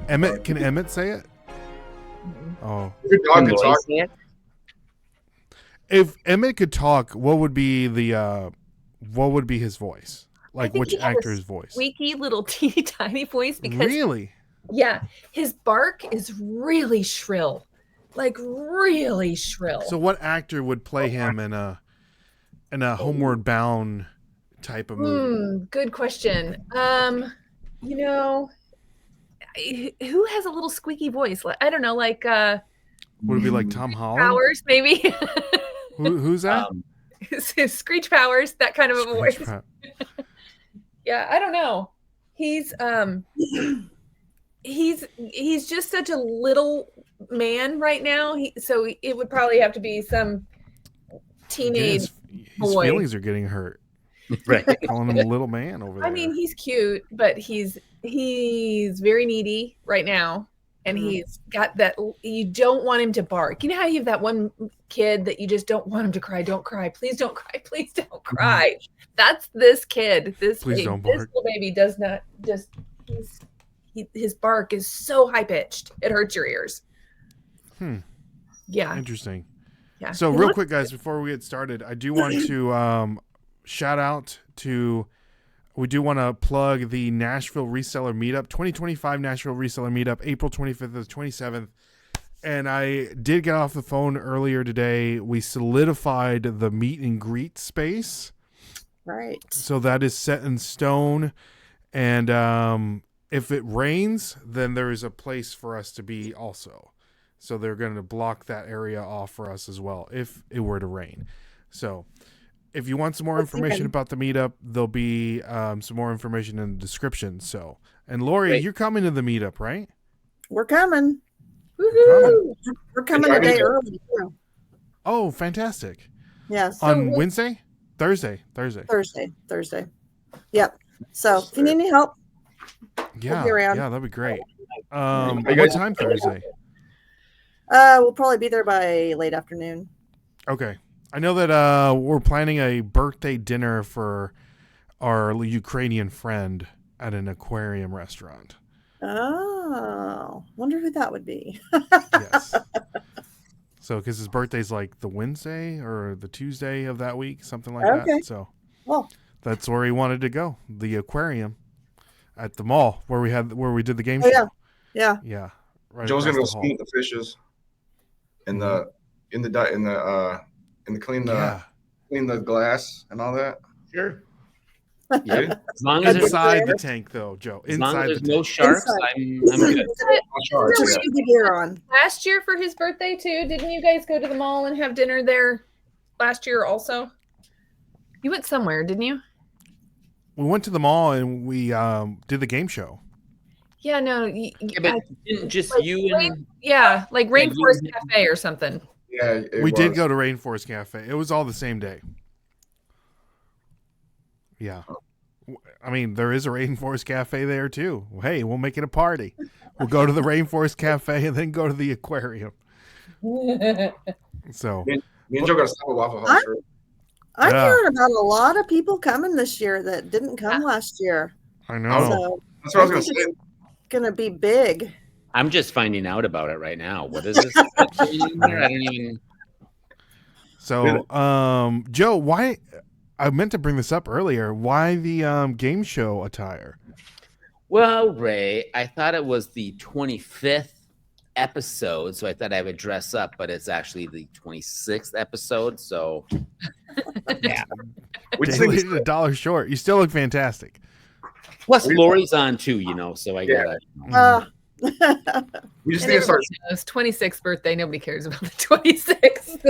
Emmett, can Emmett say it? Oh, If your dog Can could Lori talk, say it? if Emmett could talk, what would be his voice? I Like think which he had a actor's voice? squeaky little teeny tiny voice because Really? yeah, his bark is really shrill, like really shrill. So what actor would play him in a Homeward Bound type of movie? Good question. You know, who has a little squeaky voice? I don't know, like Would it be like Tom Holland? Powers, maybe. Who's that? Screech Powers, that kind of a voice. Screech Yeah, I don't know. He's he's just such a little man right now. So it would probably have to be some teenage His boy. feelings are getting hurt. Right. Calling him a little man over there. I mean, he's cute, but he's very needy right now. And he's got that, you don't want him to bark. You know how you have that one kid that you just don't want him to cry? Don't cry. Please don't cry. Please don't cry. That's this kid. This don't This bark. little baby does not just, his bark is so high pitched. It hurts your ears. Yeah. Interesting. Yeah. So real quick, guys, before we get started, I do want to shout out to, we do want to plug the Nashville Reseller Meetup, 2025 Nashville Reseller Meetup, April 25th to the 27th. And I did get off the phone earlier today. We solidified the meet and greet space. Right. So that is set in stone. And if it rains, then there is a place for us to be also. So they're going to block that area off for us as well if it were to rain. So if you want some more information about the meetup, there'll be some more information in the description. So, and Lori, you're coming to the meetup, right? We're coming. Woohoo! We're coming a day early too. Oh, fantastic. Yes. On Wednesday? Thursday. Thursday. Yep. So if you need any help, Yeah. we'll be around. Yeah, that'd be great. What time Thursday? We'll probably be there by late afternoon. Okay. I know that we're planning a birthday dinner for our Ukrainian friend at an aquarium restaurant. Oh, wonder who that would be. Yes. So, because his birthday's like the Wednesday or the Tuesday of that week, something like that. So, well, that's where he wanted to go, the aquarium at the mall where we did the game show. Yeah. Yeah. Right. Joe's gonna go across the swim hall. with the fishes in the clean the glass and all that. Sure. Yeah. As long as there's, Inside the tank, though, Joe. as long Inside as the there's no tank. sharks, I'm good. Sharks, Just yeah. keep the gear on. Last year for his birthday too, didn't you guys go to the mall and have dinner there last year also? You went somewhere, didn't you? We went to the mall and we did the game show. Yeah, no. Yeah, but didn't just like you and like Rainforest Cafe or something. Yeah, We did go to Rainforest Cafe. It was all the same day. Yeah. I mean, there is a Rainforest Cafe there too. Hey, we'll make it a party. We'll go to the Rainforest Cafe and then go to the aquarium. So Me and Joe got to stop at Waffle House. I'm Yeah. hearing about a lot of people coming this year that didn't come last year. I know. So That's what I was I gonna think say. it's gonna be big. I'm just finding out about it right now. What is this? I don't even. So, Joe, why? I meant to bring this up earlier. Why the game show attire? Well, Ray, I thought it was the 25th episode, so I thought I would dress up, but it's actually the 26th episode. So, yeah. We just Daily think a dollar short. You still look fantastic. Plus, Lori's on too, so I gotta. we just And need to start. knows 26th birthday. Nobody cares about the 26th.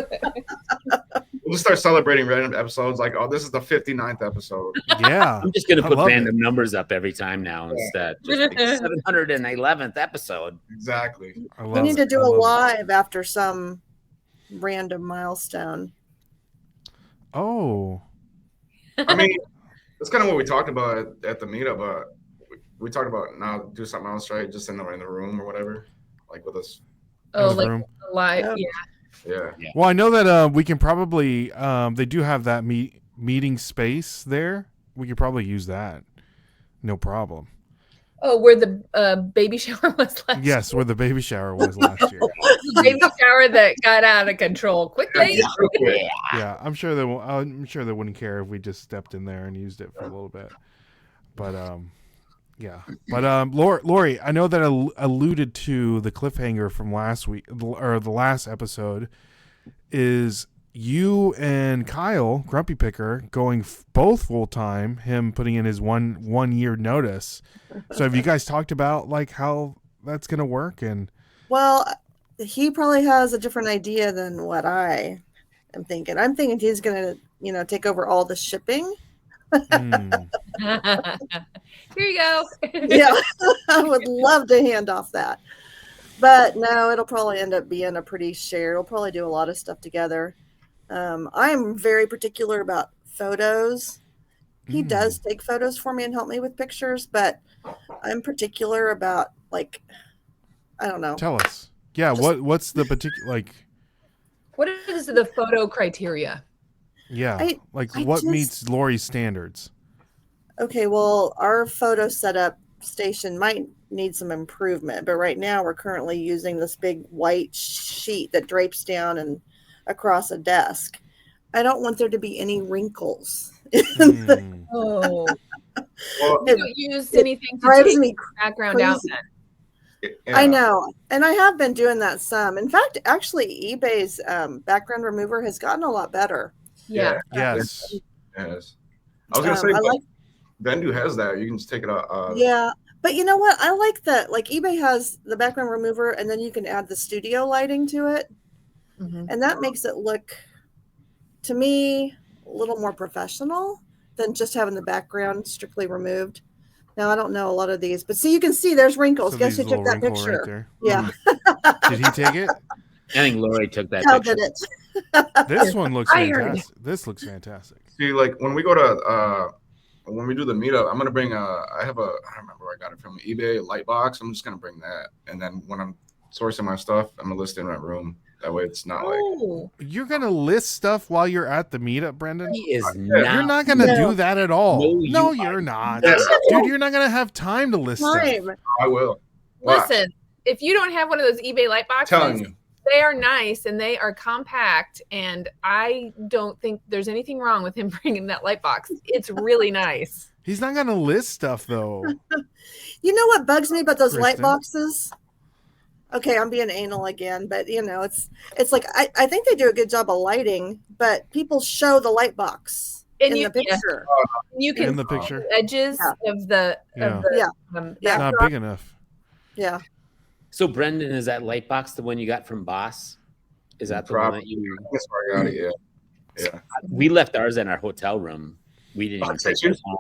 We'll just start celebrating random episodes. Like, oh, this is the 59th episode. Yeah. I'm just gonna I put love random numbers up every time now instead. Just like 711th episode. Exactly. I We love need to it. do I a love it. live after some random milestone. Oh. I mean, that's kind of what we talked about at the meetup. But we talked about now do something else, right? Just in the room or whatever, like with us. Oh, His like room. live. Yeah. Yeah. Yeah. Well, I know that we can probably they do have that meeting space there. We could probably use that. No problem. Oh, where the baby shower was last Yes, year. where the baby shower was last year. The baby shower that got out of control quickly. Real quick. Yeah, I'm sure they wouldn't care if we just stepped in there and used it for a little bit. But yeah. But Lori, I know that I alluded to the cliffhanger from last week or the last episode is you and Kyle Grumpy Picker going both full time. Him putting in his one year notice. So have you guys talked about like how that's gonna work? And Well, he probably has a different idea than what I am thinking. I'm thinking he's going to, take over all the shipping. mm, Here you go. Yeah, I would love to hand off that. But no, it'll probably end up being a pretty shared. We'll probably do a lot of stuff together. I'm very particular about photos. He does take photos for me and help me with pictures, but I'm particular about like, I don't know. tell us. Yeah, what's the particular like? What is the photo criteria? Yeah, I what just- meets Lori's standards? Okay, well, our photo setup station might need some improvement, but right now we're currently using this big white sheet that drapes down and across a desk. I don't want there to be any wrinkles. Mm. Oh, Well, you don't use anything to drives take me the background out crazy. then. yeah. I know. And I have been doing that some. In fact, actually, eBay's background remover has gotten a lot better. Yeah. Yes. Yes. I was gonna say, I but like, Bendu has that. You can just take it out. yeah. But you know what? I like that. Like eBay has the background remover, and then you can add the studio lighting to it. Mhm. And that makes it look, to me, a little more professional than just having the background strictly removed. Now, I don't know a lot of these, but see, you can see there's wrinkles. So Guess there's who a took little that wrinkle picture? right there. Yeah. Did he take it? I think Lori took that Cal picture. did it. This one looks I heard fantastic. This looks fantastic. See, like when we go to when we do the meetup, I'm gonna bring I don't remember where I got it from, eBay light box. I'm just gonna bring that, and then when I'm sourcing my stuff, I'm gonna list it in my room. That way, it's not like Oh, You're gonna list stuff while you're at the meetup, Brendan? He is You're not gonna No. do that at all. No, No, you you're are not. not. Dude, you're not gonna have time to list stuff. Time. I will. What? listen, if you don't have one of those eBay light Telling boxes, you. they are nice and they are compact. And I don't think there's anything wrong with him bringing that light box. It's really nice. He's not gonna list stuff though. You know what bugs me about those light Kristen? boxes? Okay, I'm being anal again, but it's like I think they do a good job of lighting, but people show the light box And in you, the picture. you In can the see picture. the edges Yeah. of the Yeah. Yeah. yeah. Yeah. It's not big enough. Yeah. So, Brendan, is that light box the one you got from Boss? Is that the one that you? That's where I got it. Yeah. We left ours in our hotel room. We didn't even take did you? ours home.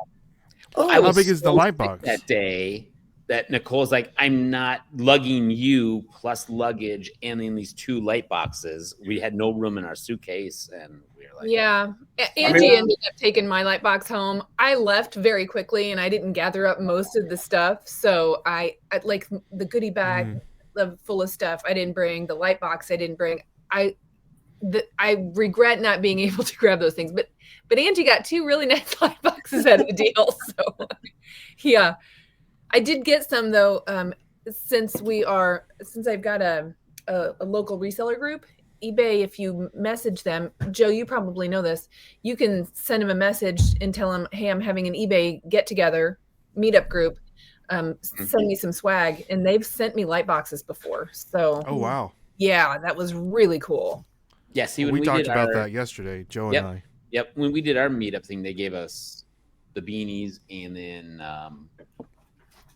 Oh, I How was big is the so light sick box? that day that Nicole's like, I'm not lugging you plus luggage and in these two light boxes. We had no room in our suitcase, and we were like, Yeah. Angie ended up taking my light box home. I left very quickly and I didn't gather up most of the stuff. So I like the goodie bag full of stuff I didn't bring, the light box I didn't bring. I regret not being able to grab those things. But Angie got two really nice light boxes out of the deal. So yeah. I did get some though, since I've got a local reseller group, eBay, if you message them, Joe, you probably know this, you can send them a message and tell them, hey, I'm having an eBay get together meetup group. Send me some swag. And they've sent me light boxes before. So Oh wow. yeah, that was really cool. yeah. See, We when we talked did about our, that yesterday, Joe Yep. and I. Yep, when we did our meetup thing, they gave us the beanies and then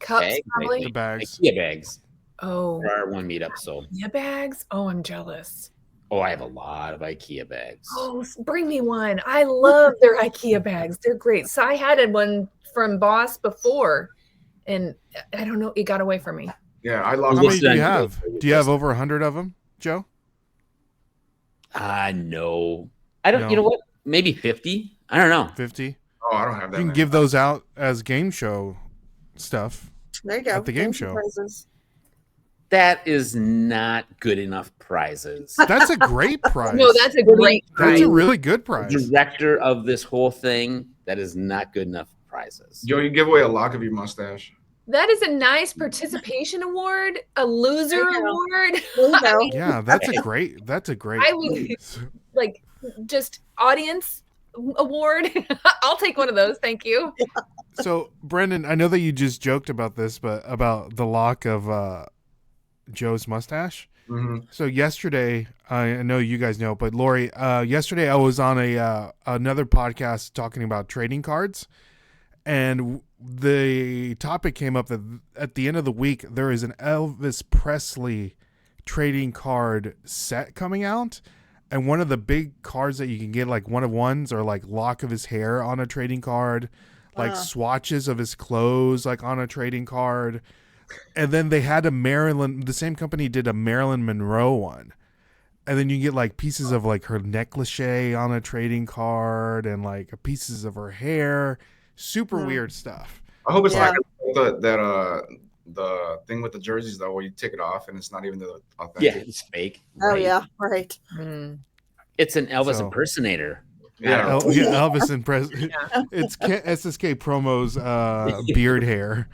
Cups, bags, I probably. The think. bags. IKEA bags Oh, for our one meetup. So, yeah, bags. Oh, I'm jealous. I have a lot of IKEA bags. Oh, bring me one. I love their IKEA bags. They're great. So I had one from Boss before, and I don't know, it got away from me. Yeah. I How lost many Listen, do you I- have? Do you have over 100 of them, Joe? No, I don't. No. You know what? Maybe 50. I don't know. 50? Oh, I don't have that. You can many. give those out as game show stuff. there you go. At the game Game show. surprises. That is not good enough prizes. That's a great prize. No, that's a great That's prize. a really good prize. Director of this whole thing, that is not good enough prizes. Joe, you give away a lock of your mustache. That is a nice participation award, a loser There you go. award. There you go. Yeah, that's a great. That's a great. I would like just audience award. I'll take one of those. Thank you. So, Brendan, I know that you just joked about this, but about the lock of Joe's mustache. Mhm. So yesterday, I know you guys know, but Lori, yesterday I was on a another podcast talking about trading cards, and the topic came up that at the end of the week there is an Elvis Presley trading card set coming out, and one of the big cards that you can get, like one of ones, or like lock of his hair on a trading card, like swatches of his clothes like on a trading card. And then they had the same company did a Marilyn Monroe one. And then you get like pieces of like her necklace on a trading card and like pieces of her hair. Super weird stuff. I hope it's Yeah. like the thing with the jerseys though, where you take it off and it's not even the authentic. Yeah, it's fake. Oh Right. yeah, right. It's an Elvis So- impersonator. Yeah. Elvis and Presley. It's SSK Promo's beard hair.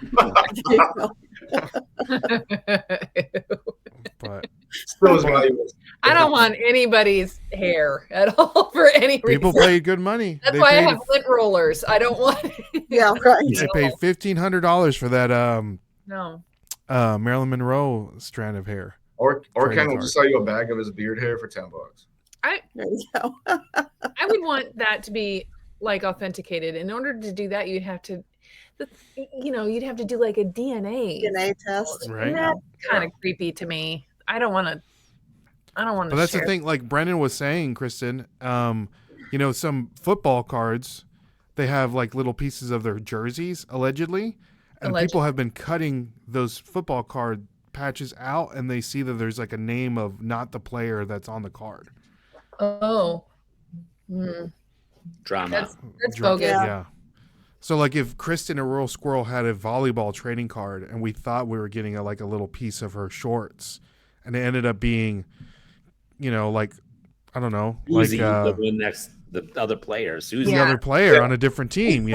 But Still is valuable. I don't want anybody's hair at all for any reason. people paid good money. That's They why I paid- have lint rollers. I don't want. Yeah, right. They paid $1,500 for that No. Marilyn Monroe strand of hair. Or Trading Ken will card. just sell you a bag of his beard hair for $10. There you go. I would want that to be like authenticated. In order to do that, you'd have to do like a DNA. DNA test. Right. That's kind of creepy to me. I don't want to. But that's the thing, like Brendan was saying, Kristen, some football cards, they have like little pieces of their jerseys, allegedly. And people have been cutting those football card patches out, and they see that there's like a name of not the player that's on the card. Oh. Drama. That's bogus. Yeah. So like if Kristen or Rural Squirrel had a volleyball trading card and we thought we were getting a little piece of her shorts, and it ended up being, like, I don't know, Susie, like the other player, Susie. the Yeah. other player on a different team,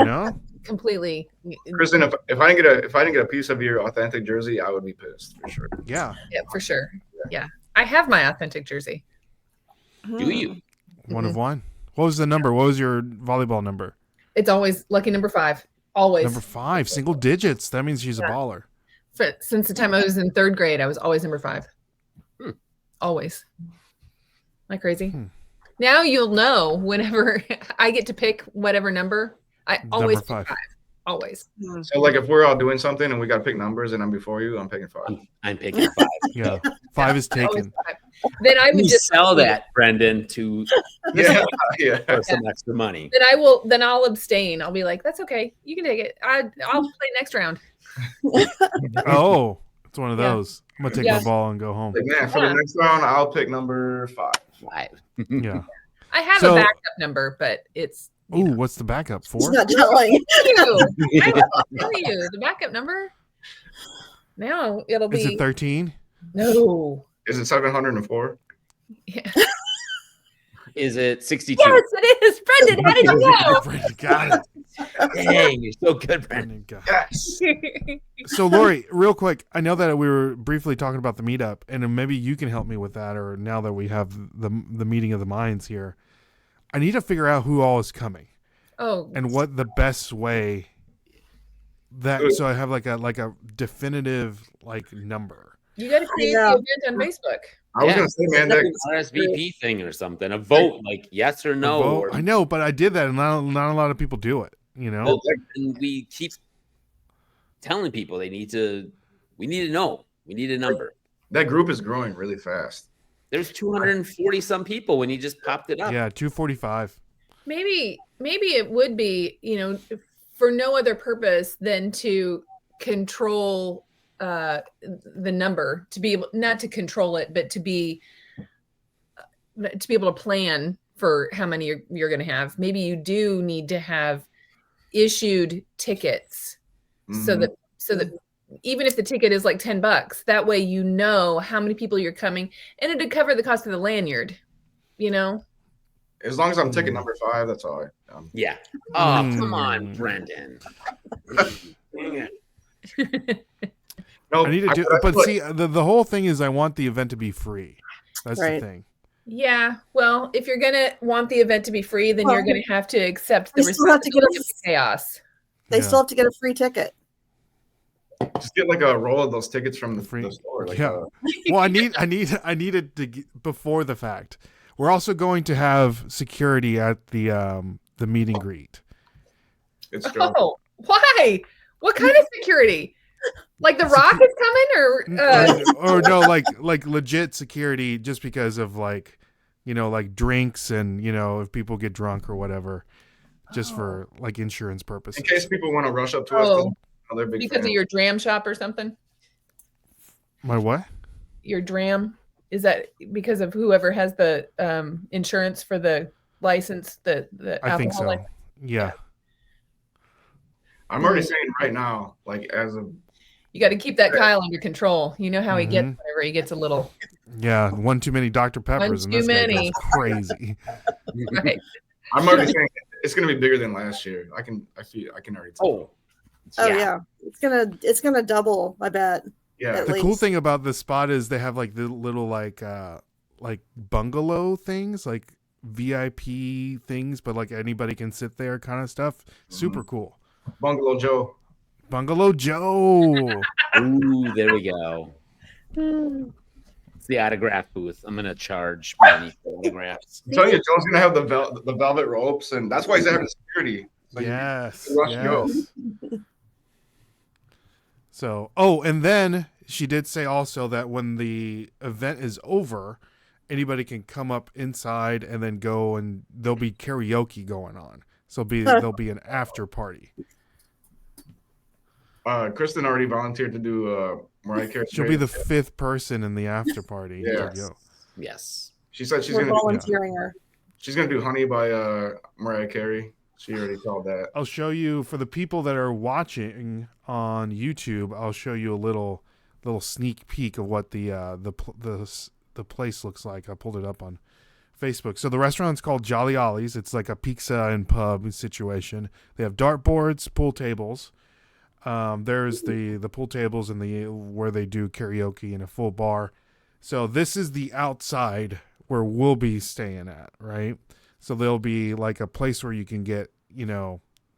Completely. Kristen, if I didn't get a piece of your authentic jersey, I would be pissed for sure. Yeah. Yeah, for sure. Yeah. I have my authentic jersey. Do you? One of one. What was the number? What was your volleyball number? It's always lucky number 5. Always. Number 5, single digits. That means she's a baller. Since the time I was in 3rd grade, I was always number 5. Always. Am I crazy? Now you'll know whenever I get to pick whatever number. I always Number pick 5. 5. Always. So like if we're all doing something and we gotta pick numbers and I'm before you, I'm picking 5. I'm picking 5. Yeah. 5 is Always taken. 5. Then I would You just sell that, Brendan, to Yeah, yeah. for some extra money. Then I'll abstain. I'll be like, that's okay. You can take it. I'll play next round. Oh, it's one of Yeah. those. I'm going to take Yeah. my ball and go home. Like man, for the next round, I'll pick number 5. 5. Yeah. I have So- a backup number, but it's Ooh, what's the backup? He's 4? not telling. you. I will tell you the backup number. Now it'll Is be it 13? no. Is it 704? Yeah. Is it 62? Yes, it is. Brendan, how did you know? Brendan got it. Dang, you're so good, Brendan. Brendan got it. Yes. So, Lori, real quick, I know that we were briefly talking about the meetup, and maybe you can help me with that, or now that we have the meeting of the minds here, I need to figure out who all is coming Oh, and what the best way so I have like a definitive number. you got to create Yeah. the event on Facebook. I was Yeah. gonna say, man, that An RSVP thing or something. A vote, like yes or no. Well, Or, I know, but I did that, and not a lot of people do it. Well, and we keep telling people we need to know. We need a number. that group is growing really fast. There's 240 some people when you just popped it up. Yeah, 245. Maybe it would be, for no other purpose than to control the number, to be able not to control it, but to be able to plan for how many you're going to have. Maybe you do need to have issued tickets so that even if the ticket is like $10, that way you know how many people you're coming, and it'd cover the cost of the lanyard. As long as I'm ticket number 5, that's all. Yeah. Oh, come on, Brendan. Dang it. No, I need to do, but see, the whole thing is I want the event to be free. That's Right. the thing. Yeah, well, if you're gonna want the event to be free, then you're Well, gonna have to accept the they still have to get responsibility of the chaos. They Yeah. still have to get a free ticket. just get like a roll of those tickets from the Free- store. Like, yeah. Well, I need it to before the fact. We're also going to have security at the meet and greet. it's Joe. Oh, why? What kind of security? Like the Rock is coming, Or no, like legit security, just because of like drinks and if people get drunk or whatever, just for like insurance purposes. In case people want to rush up to us, Oh, they're big because fans. of your dram shop or something? My what? Your dram? Is that because of whoever has the insurance for the license, the I think alcohol so. license? Yeah. I'm already saying right now, like as of You got to keep that Kyle under control. You know how he gets Mhm. whenever he gets a little Yeah. One too many Dr. Peppers, and too this guy many. goes crazy. right. I'm already saying it's gonna be bigger than last year. I can already tell. Oh yeah. It's gonna double, I bet. Yeah. At The least. cool thing about this spot is they have like the little like bungalow things, like VIP things, but like anybody can sit there kind of stuff. Super cool. Bungalow Joe. Bungalow Joe. Ooh, there we go. It's the autograph booth. I'm gonna charge money for autographs. I'm telling you, Joe's gonna have the velvet ropes, and that's why he's having security. So Yes. you rush Joe. Yes. So, and then she did say also that when the event is over, anybody can come up inside and then go, and there'll be karaoke going on. So there'll be an after party. Kristen already volunteered to do Mariah Carey. She'll be the 5th person in the after party. Yeah. Yes. She said she's We're gonna volunteering her. she's gonna do Honey by Mariah Carey. She already called that. I'll show you, for the people that are watching on YouTube, I'll show you a little sneak peek of what the place looks like. I pulled it up on Facebook. So the restaurant's called Jolly Ollie's. It's like a pizza and pub situation. They have dartboards, pool tables. There's the pool tables and where they do karaoke in a full bar. So this is the outside where we'll be staying at, right? So there'll be like a place where you can get,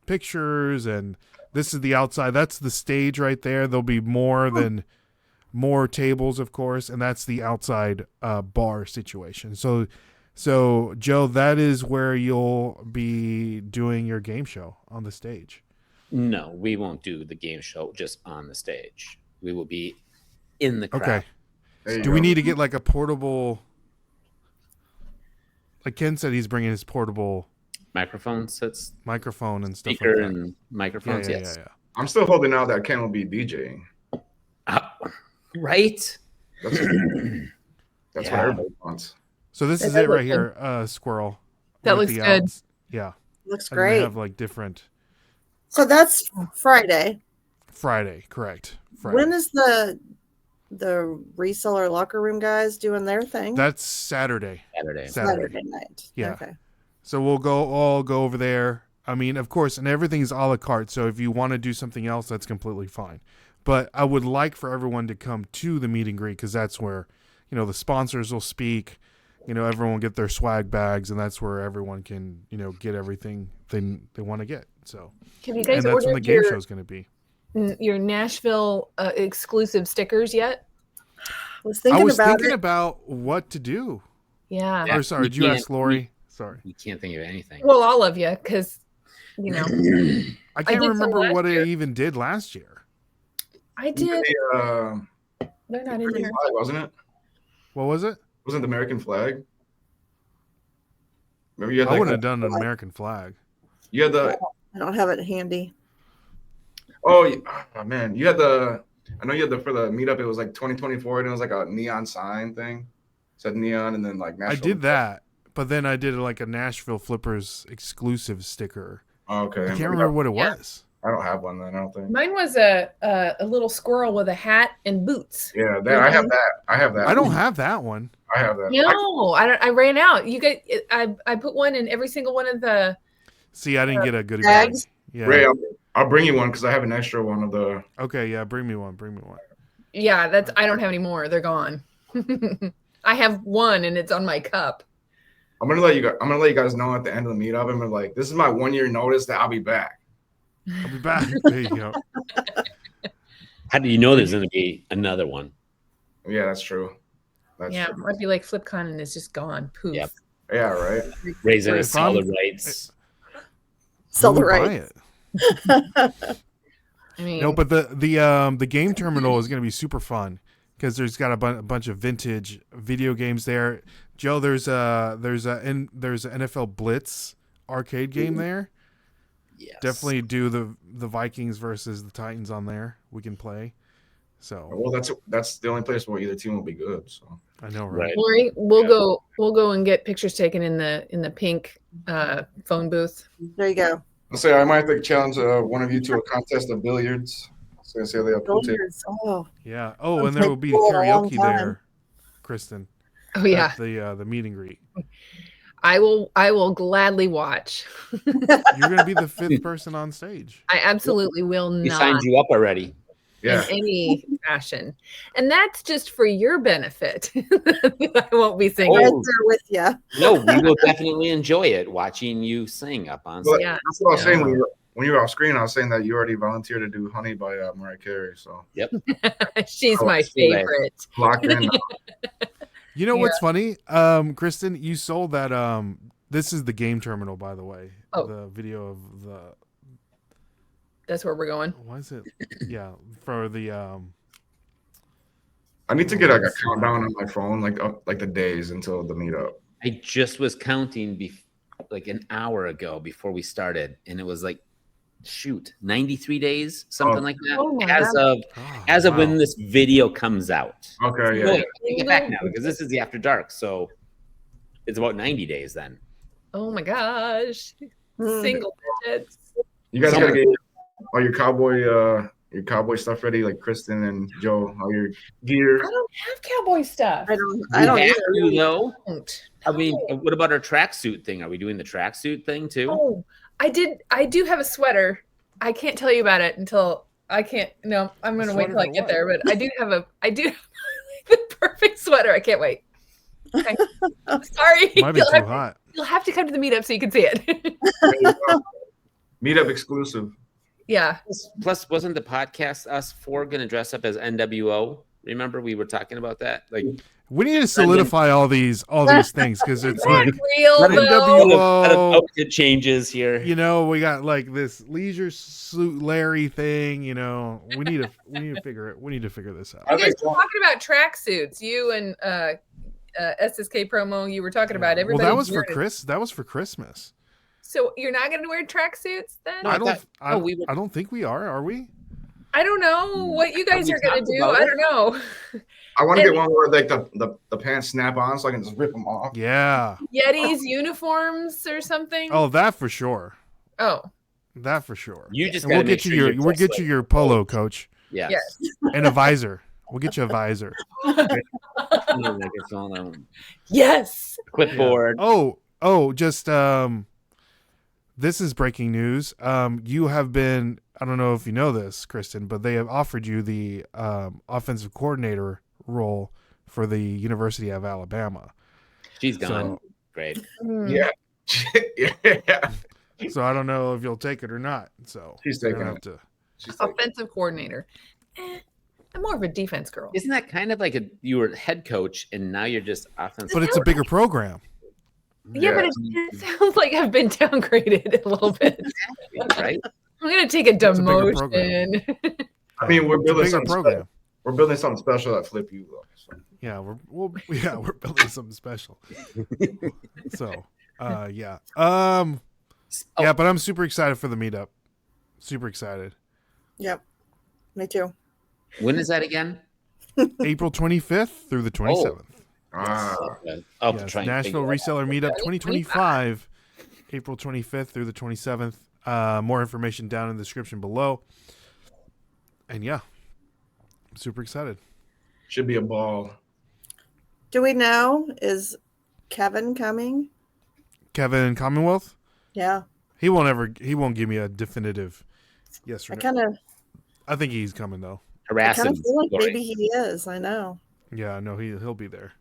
pictures, and this is the outside. That's the stage right there. There'll be more tables, of course, and that's the outside bar situation. So Joe, that is where you'll be doing your game show on the stage. No, we won't do the game show just on the stage. We will be in the crowd. Okay. There you Do go. we need to get like a portable? Like Ken said, he's bringing his portable Microphone sets, microphone and stuff speaker, like that. and microphones. Yes. I'm still holding out that Ken will be DJing. Right? That's what Yeah. everybody wants. So this That is does it look right here, Squirrel. That with looks the good. Yeah. Looks And they great. have like different So that's Friday. Friday, correct. Friday. When is the reseller locker room guys doing their thing? That's Saturday. Saturday. Saturday night. Yeah. Okay. So we'll all go over there. I mean, of course, and everything's a la carte. So if you want to do something else, that's completely fine. But I would like for everyone to come to the meet and greet, because that's where, the sponsors will speak. Everyone will get their swag bags, and that's where everyone can, get everything they want to get. So, Have you and guys that's when the ordered game show is going to be. your Nashville exclusive stickers yet? I was thinking about what to do. Yeah. Yeah. Or sorry, did you can't- ask Lori? Sorry. You can't think of anything. Well, all of you, because I can't did some remember last what year. I even did last year. I did. The, They're not in American here. flag, wasn't it? What was it? Wasn't the American flag? Remember you had I like wouldn't have done an American flag. you had the I don't have it handy. oh man, you had the I know you had the for the meetup. It was like 2024, and it was like a neon sign thing. It said neon, and then like I Nashville. did that, but then I did like a Nashville Flippers exclusive sticker. Oh, okay. I can't remember what it was. I don't have one then. I don't think. Mine was a little squirrel with a hat and boots. Yeah, I have that. I have that. I don't have that one. I have that. No, I don't. I ran out. You get. I put one in every single one of the. See, I didn't get a good Bags? Yeah. Ray, I'll bring you one because I have an extra one of the. Okay, yeah, bring me one. Bring me one. Yeah, I don't have any more. They're gone. I have one and it's on my cup. I'm gonna let you guys know at the end of the meetup. I'm gonna like, this is my 1 year notice that I'll be back. I'll be back. There you go. How do you know there's going to be another one? Yeah, that's true. That's Yeah, it true. might be like FlipCon and it's just gone. Poof. Yep. Yeah, right. Raising If a sell I'm- the rights. Sell Who the would buy rights. it? I mean, No, but the game terminal is going to be super fun because there's got a bunch of vintage video games there. Joe, there's a NFL Blitz arcade game there. Yes. Definitely do the Vikings versus the Titans on there. We can play. So Well, that's the only place where either team will be good. So I know, right? Right. Lori, we'll go and get pictures taken in the pink phone booth. There you go. I'll say I might have to challenge one of you to a contest of billiards. So I say they have pool tables. Billiards. Oh, Yeah. Oh, and It's there been will be cool a long karaoke time. there, Kristen. Oh yeah, At the meet and greet. I will gladly watch. You're going to be the 5th person on stage. I absolutely will We not signed you up already. Yeah. in any fashion, and that's just for your benefit. I won't be singing. right Oh. there with you. No, we will definitely enjoy it watching you sing up on Well, stage. Yeah. that's what I was saying Yeah. when you were off screen. I was saying that you already volunteered to do "Honey" by Mariah Carey. So She's Oh, my see that. favorite. locked in. You know what's funny? Kristen, you sold that this is the game terminal, by the way. Oh. The video of the That's where we're going. what is it? Yeah, for the I need to get like a countdown on my phone, like the days until the meetup. I just was counting like an hour ago before we started, and it was like, shoot, 93 days, something Oh. like that. Oh my as God. of wow. when this video comes out. Okay, yeah. No, yeah. I take it back now because this is the after dark, so it's about 90 days then. Oh my gosh, Hmm. single digits. You guys Summer. gotta get all your cowboy stuff ready, like Kristen and Joe. All your gear. I don't have cowboy stuff. I don't We either. have to, though. Don't. I mean, what about our tracksuit thing? Are we doing the tracksuit thing too? Oh, I do have a sweater. I can't tell you about it until I can't. No, I'm gonna wait sweater till I for get what? there. But I do have the perfect sweater. I can't wait. Okay. Sorry, Might be too hot. you'll have to come to the meetup so you can see it. Meetup exclusive. Yeah. Plus, wasn't the podcast us four going to dress up as NWO? Remember, we were talking about that. Like, We need to solidify all these things because it's like Real Let it- though. NWO. lot of outfit changes here. you know, we got like this leisure suit Larry thing. You know, we need to figure this out. You guys Okay, were talking about tracksuits. You and SSK promo. You were talking about Well, everybody. that was for Chris. That was for Christmas. So you're not going to wear tracksuits then? No, I don't think we are. Are we? I don't know what you guys we are going talked to do. about I it? don't know. I want to get one where like the pants snap on, so I can just rip them off. Yeah. Yeti's uniforms or something. Oh, that for sure. Oh, That for sure. You just And got we'll to get you your we'll get you your polo, coach, Yes. yes. and a visor. We'll get you a visor. Like it's on a Yes. clipboard. Oh, just this is breaking news. You have been, I don't know if you know this, Kristen, but they have offered you the offensive coordinator role for the University of Alabama. She's gone. So, Great. Hmm. Yeah. Yeah. so I don't know if you'll take it or not. So She's you're taking gonna it. have to. She's like, Offensive coordinator. I'm more of a defense girl. Isn't that kind of like you were head coach and now you're just offensive? But it's a bigger program. Yeah, but it sounds like I've been downgraded a little bit. right? I'm gonna take a a bigger program. demotion. I mean, we're It's a building bigger something program. special. We're building something special that flip you though. So. Yeah, we're building something special. So, yeah. Yeah, but I'm super excited for the meetup. Super excited. Yep. Me too. When is that again? April 25th through the 27th. Ah, I'll have to Yes, try and National figure Reseller Meetup 2025, April 25th through the 27th. More information down in the description below. And yeah, I'm super excited. should be a ball. Do we know? Is Kevin coming? Kevin Commonwealth, Yeah. He won't give me a definitive yes or I no. kind of I think he's coming though. Harassing. feel like Lori. maybe he is. I know. Yeah, no, he'll be there.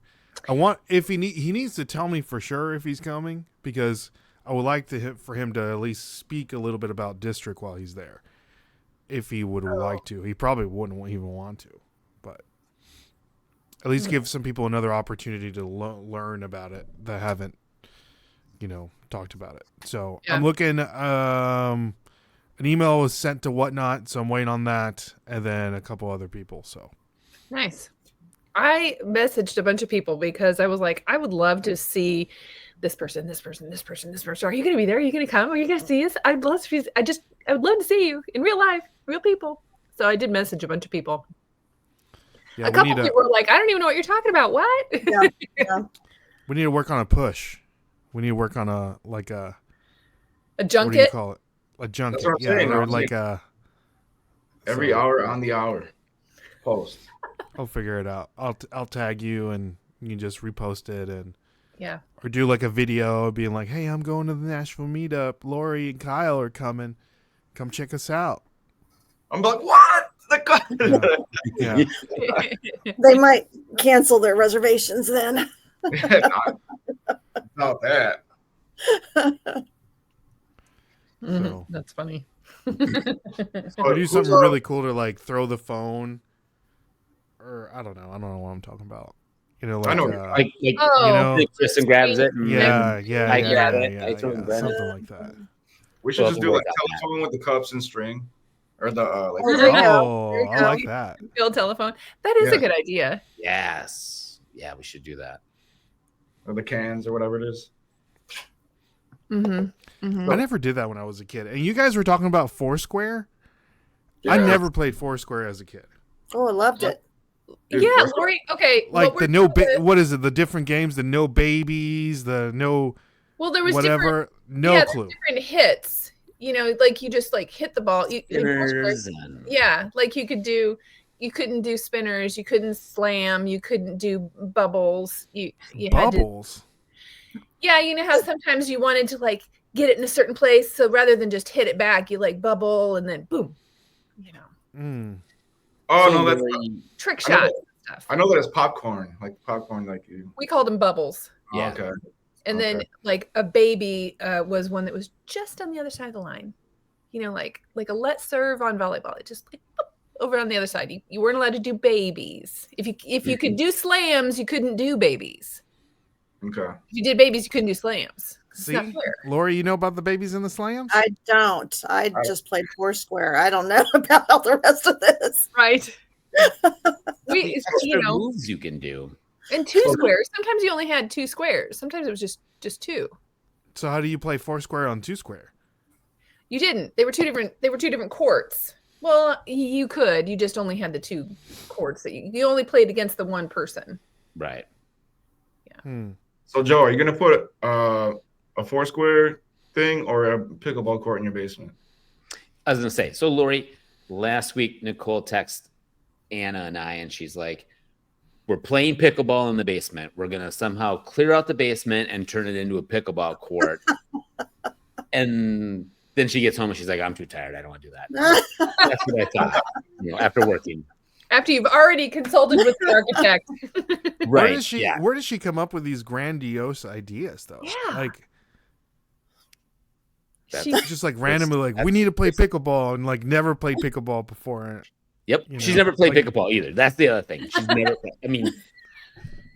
I want if he needs to tell me for sure if he's coming, because I would like for him to at least speak a little bit about district while he's there. If he would like to, he probably wouldn't even want to, but at least give some people another opportunity to learn about it that haven't, talked about it. So Yeah. I'm looking. An email was sent to Whatnot, so I'm waiting on that, and then a couple other people. So Nice. I messaged a bunch of people because I was like, I would love to see this person, this person, this person, this person. Are you going to be there? Are you going to come? Are you going to see us? I'd love to. I would love to see you in real life, real people. So I did message a bunch of people. yeah, A couple people were like, I don't even know what you're talking about. What? Yeah. we need to work on a push. We need to work on a A what do you junket. call it? A junket. That's what I'm saying. Or I'm like saying a. every hour on the hour post. I'll figure it out. I'll tag you and you can just repost it Yeah. or do like a video being like, "Hey, I'm going to the Nashville meetup. Lori and Kyle are coming. Come check us out." I'm like, what? Yeah. They might cancel their reservations then. Not that. So That's funny. we do something really cool to like throw the phone, or I don't know what I'm talking about. Like, I know. Like, Oh, Kristen grabs it. And yeah, then yeah, I yeah, grab yeah, it, yeah, I throw it in Brennan. something like that. We should Well, just we'll do like work on that. telephone with the cups and string, or the like. Oh, there you go. Oh, There you I go. like that. Field telephone. That is a Yeah. good idea. Yes. Yeah, we should do that. Or the cans or whatever it is. Mm-hmm. I never did that when I was a kid. And you guys were talking about Foursquare. Yeah. I never played Foursquare as a kid. Oh, I loved it. Dude, Yeah, what's- Lori. Okay. Like what what is it? The different games, the no babies, the no Well, there was different. whatever. No Yeah, clue. different hits. Like you just like hit the ball. Spinners and Yeah, like you couldn't do spinners, you couldn't slam, you couldn't do bubbles. You had to. Bubbles. Yeah, you know how sometimes you wanted to like get it in a certain place, so rather than just hit it back, you like bubble and then boom. Oh so no, that's. Lori- Trick I know shots and stuff. I know that it's popcorn, like popcorn, like you. We called them bubbles. Yeah. Okay. And then Okay. like a baby was one that was just on the other side of the line. Like a let's serve on volleyball. It just like boop, over on the other side. You weren't allowed to do babies. If you could do slams, you couldn't do babies. Okay. If you did babies, you couldn't do slams. It's See, not fair. Lori, you know about the babies and the slams? I don't. I just played Foursquare. I don't know about all the rest of this. Right. the extra moves you can do. And two squares. Sometimes you only had two squares. Sometimes it was just two. So how do you play Foursquare on Two Square? You didn't. They were two different courts. Well, you could. You just only had the two courts that you only played against the one person. Right. So Joe, are you gonna put a Foursquare thing or a pickleball court in your basement? I was gonna say, so Lori, last week Nicole texted Anna and I, and she's like, "We're playing pickleball in the basement. We're gonna somehow clear out the basement and turn it into a pickleball court." And then she gets home and she's like, "I'm too tired. I don't want to do that." That's what I thought. After working. After you've already consulted with the architect. Right. Where does she come up with these grandiose ideas though? Yeah. Like She, just like randomly like we need to play pickleball and like never played pickleball before. Yep. You She's know, never played like- pickleball either. That's the other thing. She's never I mean,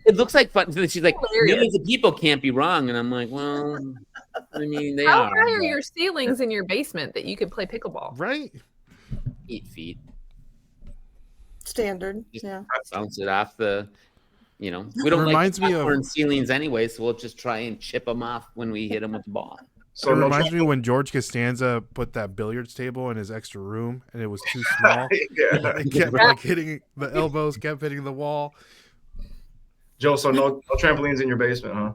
it looks like fun. She's like, Hilarious. millions of people can't be wrong. And I'm like, well, I mean, they how are. high are but your ceilings in your basement that you could play pickleball? Right? 8 feet. Standard. Just Yeah. bounce it off the, we don't reminds like me of- popcorn ceilings anyway, so we'll just try and chip them off when we hit them with the ball. So it no reminds me when George Costanza put that billiards table in his extra room and it was too small. yeah. It kept like hitting the elbows, kept hitting the wall. Joe, so no trampolines in your basement, huh?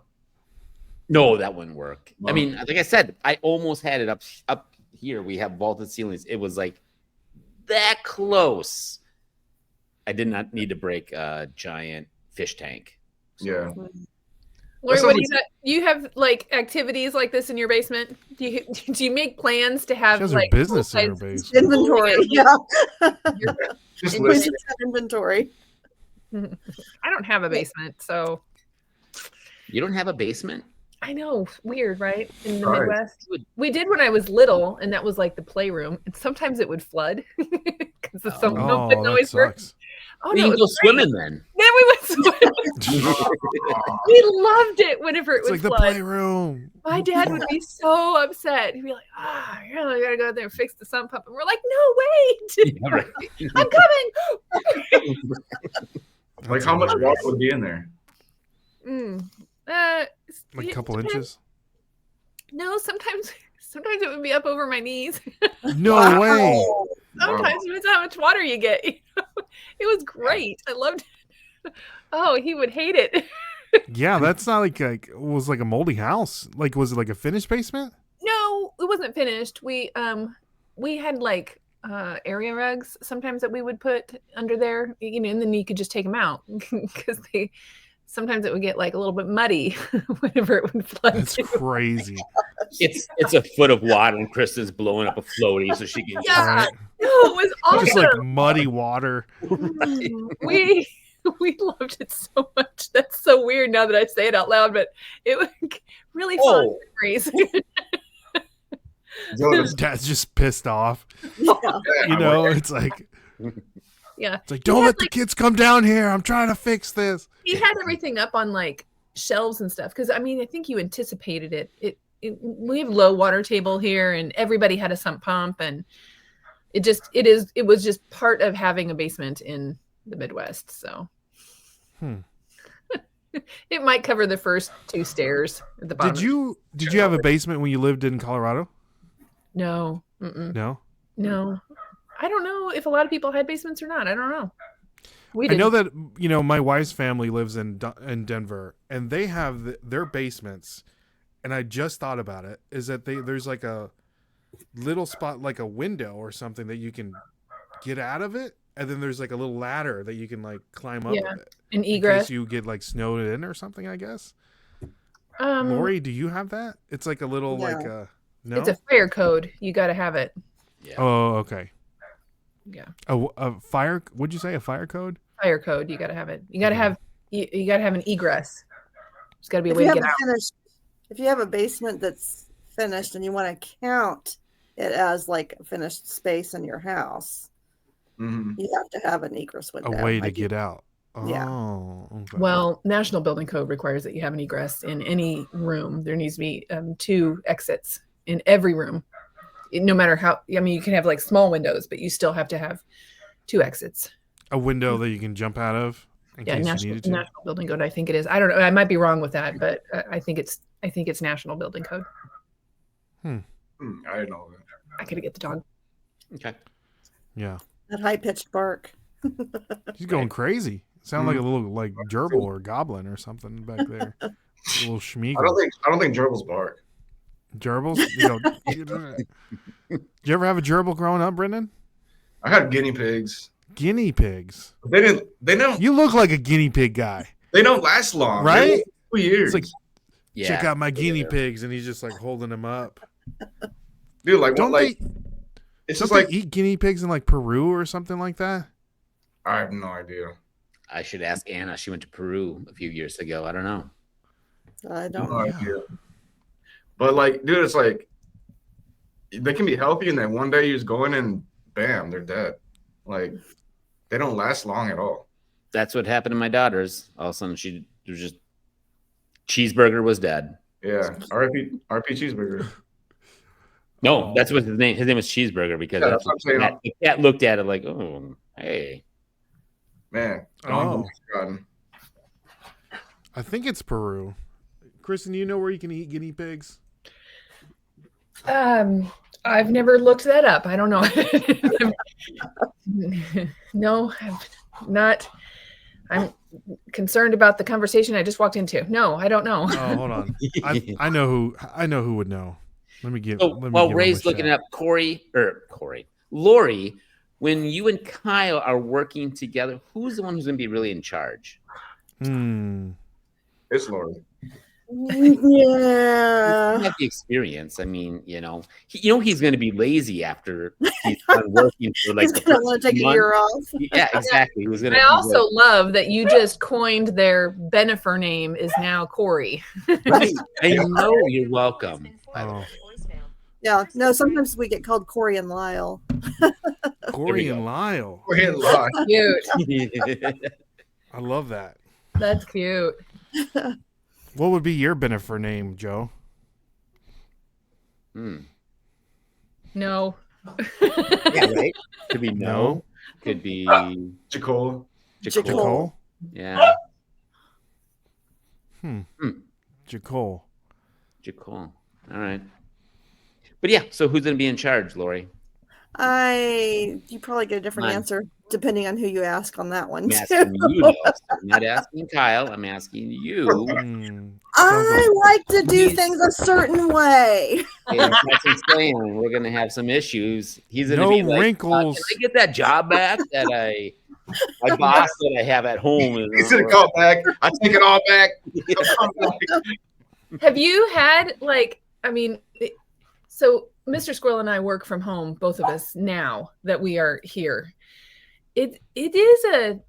No, that wouldn't work. I No. mean, like I said, I almost had it up here. We have vaulted ceilings. It was like that close. I did not need to break a giant fish tank. So, Yeah. Lori, what do you have like activities like this in your basement? Do you make plans to have She has her like business in her full-size basement. Inventory. Yeah. Yeah. Just In We listen. just have inventory. I don't have a basement, so You don't have a basement? I know, weird, right? In the Right. Midwest, we did when I was little, and that was like the playroom. And sometimes it would flood because the sump pump Oh, wouldn't that always work. sucks. Oh Well, no, you it can go was great. swimming then. Then we went swimming. We loved it whenever it It's would like the flood. playroom. My dad would be so upset. He'd be like, you really gotta go out there and fix the sump pump. And we're like, no, wait. Yeah, right. I'm coming. Like how much water would be in there? Like a couple depends. inches? No, sometimes it would be up over my knees. No way. Sometimes depends on how much water you get. It was great. I loved it. Oh, he would hate it. Yeah, that's not like it was like a moldy house. Like, was it like a finished basement? No, it wasn't finished. We had like area rugs sometimes that we would put under there, and then you could just take them out because sometimes it would get like a little bit muddy whenever it would flood. That's crazy. It's a foot of water, and Kristen's blowing up a floaty so she can. Yeah. Right. No, it was awesome. Just like muddy water. We loved it so much. That's so weird now that I say it out loud, but it was really fun memories. Dad's just pissed off. Yeah. It's like, Yeah. it's like, don't let the kids come down here. I'm trying to fix this. He had everything up on like shelves and stuff because I think you anticipated it. We have low water table here, and everybody had a sump pump, and it was just part of having a basement in the Midwest. So it might cover the first 2 stairs at the bottom. Did you have a basement when you lived in Colorado? No. Mm-mm. No. I don't know if a lot of people had basements or not. I don't know. I know that my wife's family lives in Denver, and they have their basements. And I just thought about it. Is that there's like a little spot, like a window or something that you can get out of it, and then there's like a little ladder that you can like climb up of it. An In egress. case you get like snowed in or something, I guess. Um, Lori, do you have that? It's like a little No. like a no. It's a fire code. You got to have it. Yeah. Oh, okay. Yeah. A fire? Would you say a fire code? Fire code. You got to have it. You got to have. You got to have an egress. There's got to be a If way you to have get a out. finished, if you have a basement that's finished and you want to count it as like a finished space in your house, Mhm. you have to have an egress window. A way to Like, get out. Yeah. Oh, okay. Well, National Building Code requires that you have an egress in any room. There needs to be 2 exits in every room. No matter how, you can have like small windows, but you still have to have 2 exits. A window that you can jump out of in case you needed to. National Building Code. I think it is. I don't know. I might be wrong with that, but I think it's National Building Code. I didn't know that. I gotta get the dog. Okay. Yeah. that high pitched bark. She's going crazy. Sound like a little like gerbil or goblin or something back there. A little I schmeagle. don't think gerbils bark. Gerbils? Did you ever have a gerbil growing up, Brendan? I had guinea pigs. Guinea pigs. They don't You look like a guinea pig guy, they don't last long. right? They're 2 years. It's like, Yeah. check out my guinea pigs, and he's just like holding them up. Dude, like Don't what, like they? it's Don't just they like eat guinea pigs in like Peru or something like that? I have no idea. I should ask Anna. She went to Peru a few years ago. I don't know. I don't No know. idea. But like, dude, it's like they can be healthy, and then one day you just go in and bam, they're dead. Like they don't last long at all. That's what happened to my daughters. All of a sudden, cheeseburger was dead. Yeah. RP cheeseburger. No, that's what his name. His name was Cheeseburger because Yeah, that's that's what I'm saying. the cat looked at it like, oh, hey. Man. Oh. God. I think it's Peru. Kristen, do you know where you can eat guinea pigs? I've never looked that up. I don't know. No, I've not. I'm concerned about the conversation I just walked into. No, I don't know. Oh, hold on. I know who would know. Let me give. So let me while give him Ray's a looking shout. up Lori, when you and Kyle are working together, who's the one who's going to be really in charge? It's Lori. Yeah. Not the experience. I mean, he's going to be lazy after he's done working for like He's the gonna first want to take a month. year off. Yeah, exactly. He was going to. I also love that you just coined their Benifer name is now Corey. Right. I know. You're welcome. Oh, Yeah. No, sometimes we get called Corey and Lyle. Corey go. and Lyle. We're hitting live. Cute. I love that. That's cute. What would be your Benifer name, Joe? No. Yeah, right. Could be No. Could be Jacole. Jacole. Jacole? Yeah. Jacole. Jacole. All right. But yeah, so who's going to be in charge, Lori? You probably get a different Mine. answer depending on who you ask on that one. I'm too. asking you. Though. So I'm not asking Kyle. I'm asking you. I like to do things a certain way. And if that's what I'm saying, we're going to have some issues. He's going to No be like, wrinkles. can I get that job back that my boss that I have at home? He said, "Call back. I take it all back." Have you had so Mr. Squirrel and I work from home, both of us, now that we are here. It is an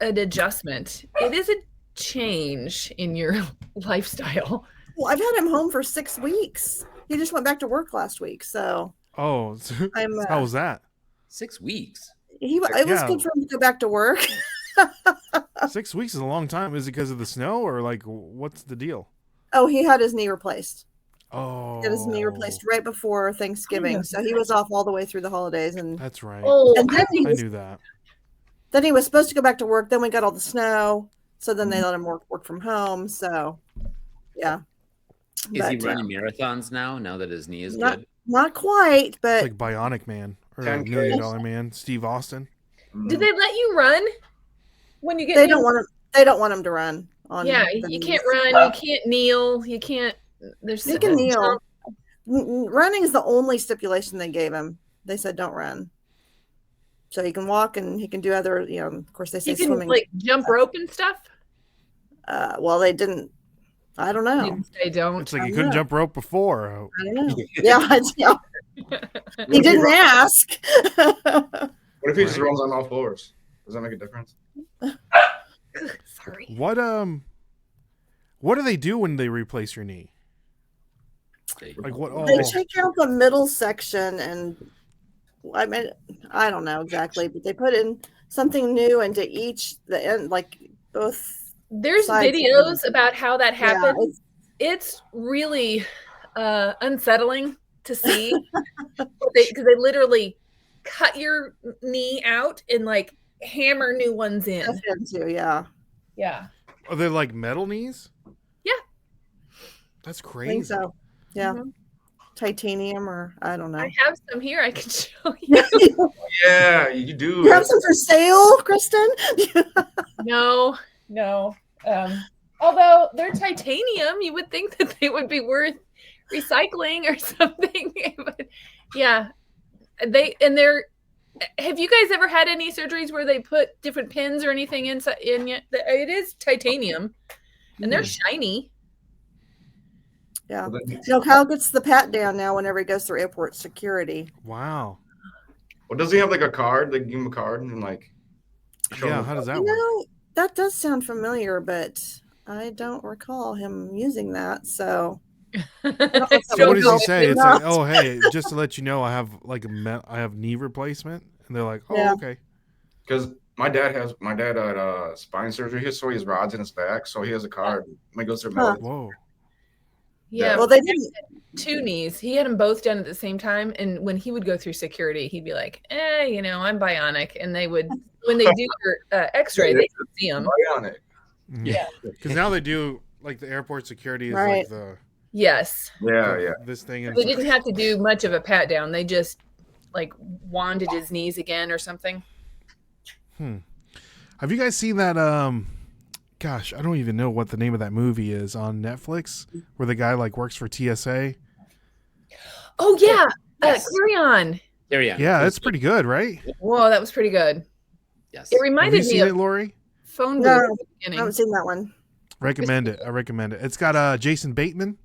adjustment. It is a change in your lifestyle. Well, I've had him home for 6 weeks. He just went back to work last week, so Oh, so I'm. how was that? 6 weeks. It was good for him to go back to work. 6 weeks is a long time. Is it because of the snow or like what's the deal? Oh, he had his knee replaced. Oh, He had his knee replaced right before Thanksgiving, so he was off all the way through the holidays. And That's right. Oh, and then I knew that. then he was supposed to go back to work. Then we got all the snow, so then they let him work from home. So, yeah. Is he running marathons now that his knee is good? Not quite, but It's like Bionic Man or 10K. $1 Million Man, Steve Austin. do they let you run when you get? they don't want him. They don't want him to run. Yeah, you can't run. You can't kneel. You can't. There's He can kneel. Running is the only stipulation they gave him. They said don't run. So he can walk and he can do other, of course they say You can swimming. like jump rope and stuff. Well, they didn't. I don't know. They don't. It's like he couldn't jump rope before. I don't know. Yeah. He didn't ask. What if he just runs on all fours? Does that make a difference? Sorry. What do they do when they replace your knee? Like what? Oh, They take out the middle section, and I mean, I don't know exactly, but they put in something new into the end, like both. There's sides of videos them. about how that Yeah, happens. It's really unsettling to see because they literally cut your knee out and like hammer new ones in. That's him too, yeah. Yeah. Are they like metal knees? Yeah. That's I crazy. think so. Yeah. Mhm. Titanium, or I don't know. I have some here I can show you. Yeah, you do. You have some for sale, Kristen? No. Although they're titanium, you would think that they would be worth recycling or something. But yeah, they're. Have you guys ever had any surgeries where they put different pins or anything inside? It is titanium, and they're shiny. Yeah. No, Kyle gets the pat down now whenever he goes through airport security. Wow. Well, does he have like a card? They give him a card and like. Yeah. How does that You work? know, that does sound familiar, but I don't recall him using that. So, So what does he say? It's like, oh, hey, just to let you know, I have like I have knee replacement, and they're like, oh, Yeah. okay. Because my dad had spine surgery. He his rods in his back, so he has a card. When he goes through medical. Whoa. Yeah. well, they didn't. 2 knees. He had them both done at the same time, and when he would go through security, he'd be like, I'm bionic, and they would, when they do your X-ray, they can see them. Bionic. Yeah. Because now they do like the airport security is Right. like the Yes. Yeah. this thing. And They didn't have to do much of a pat down. They just like wanded his knees again or something. Have you guys seen that? Gosh, I don't even know what the name of that movie is on Netflix, where the guy like works for TSA. Oh yeah, Yes. Carry On. There you go. Yeah, that's pretty good, right? Whoa, that was pretty good. Yes. It Have reminded you me seen of it, Lori? Phone Booth No, at the I beginning. haven't seen that one. Recommend it. I recommend it. It's got Jason Bateman.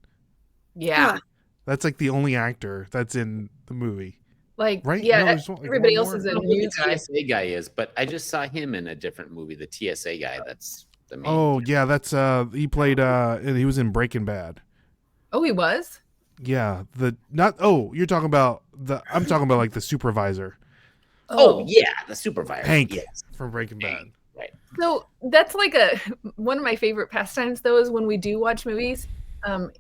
Yeah. Huh. That's like the only actor that's in the movie, Like, right? yeah, No, there's like everybody one else more. is I a don't know who new the guy. TSA guy is, but I just saw him in a different movie. The TSA guy. That's the main. Oh yeah, that's he played he was in Breaking Bad. Oh, he was? Yeah, you're talking about I'm talking about like the supervisor, Oh yeah, the supervisor. Hank Yes. from Breaking Bad. Hank, right. So that's like one of my favorite pastimes, though, is when we do watch movies.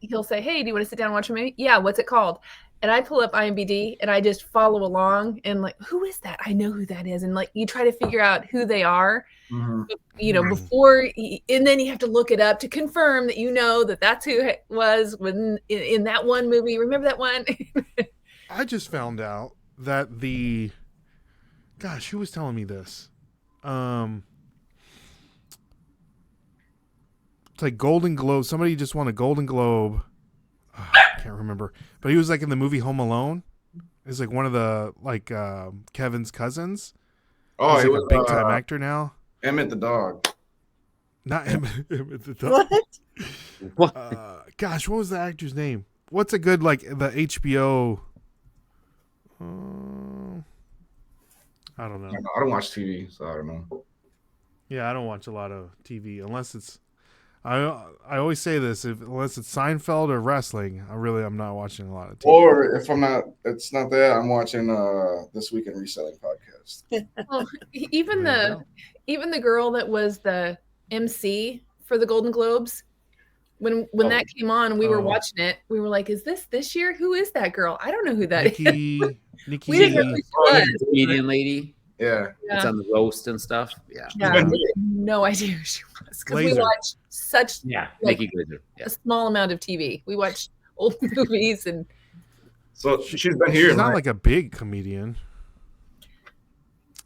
He'll say, "Hey, do you want to sit down and watch a movie?" Yeah, what's it called? And I pull up IMDb and I just follow along and like, who is that? I know who that is, and like you try to figure out who they are, Mhm. before, and then you have to look it up to confirm that that that's who it was when in that one movie. Remember that one? I just found out that gosh, who was telling me this? It's like Golden Globe. Somebody just won a Golden Globe. I can't remember, but he was like in the movie Home Alone. He's like one of the Kevin's cousins. Oh, He's it like was a big time actor now. Emmett the dog. Not Emmett the dog. What? Gosh, what was the actor's name? What's a good like the HBO? I don't know. I don't watch TV, so I don't know. Yeah, I don't watch a lot of TV unless it's. I always say this: unless it's Seinfeld or wrestling, I'm not watching a lot of TV. Or if it's not that, I'm watching This Week in Reselling podcast. Well, even There you the girl that was the MC for the Golden Globes, when that came on and we were watching it, we were like, "Is this year? Who is that girl? I don't know who that is." Nikki. We didn't know who she was. The comedian lady. Yeah. It's Yeah. on the roast and stuff. Yeah. Yeah, been we had no idea who she was because we Laser. watched such Yeah. Like- Nikki Glazer. Yeah. a small amount of TV. We watched old movies and So she's been here. She's not right? like a big comedian.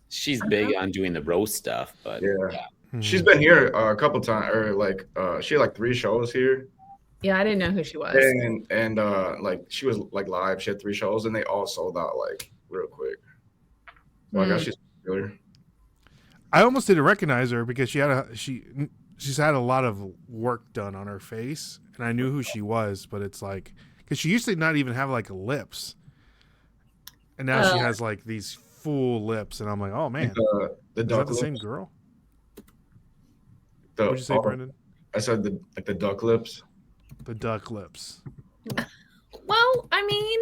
She's big on doing the roast stuff, but Yeah. Hmm. She's been here a couple times, or she had like 3 shows here, yeah, I didn't know who she was. and like she was like live. She had 3 shows, and they all sold out like real quick. So I guess she's popular. I almost didn't recognize her because she's had a lot of work done on her face, and I knew who she was, but it's like because she used to not even have like lips, and now she has like these full lips, and I'm like, oh man, The is that duck the same lips. girl? The- What'd you say, oh, Brendan? I said the duck lips. The duck lips. Well, I mean,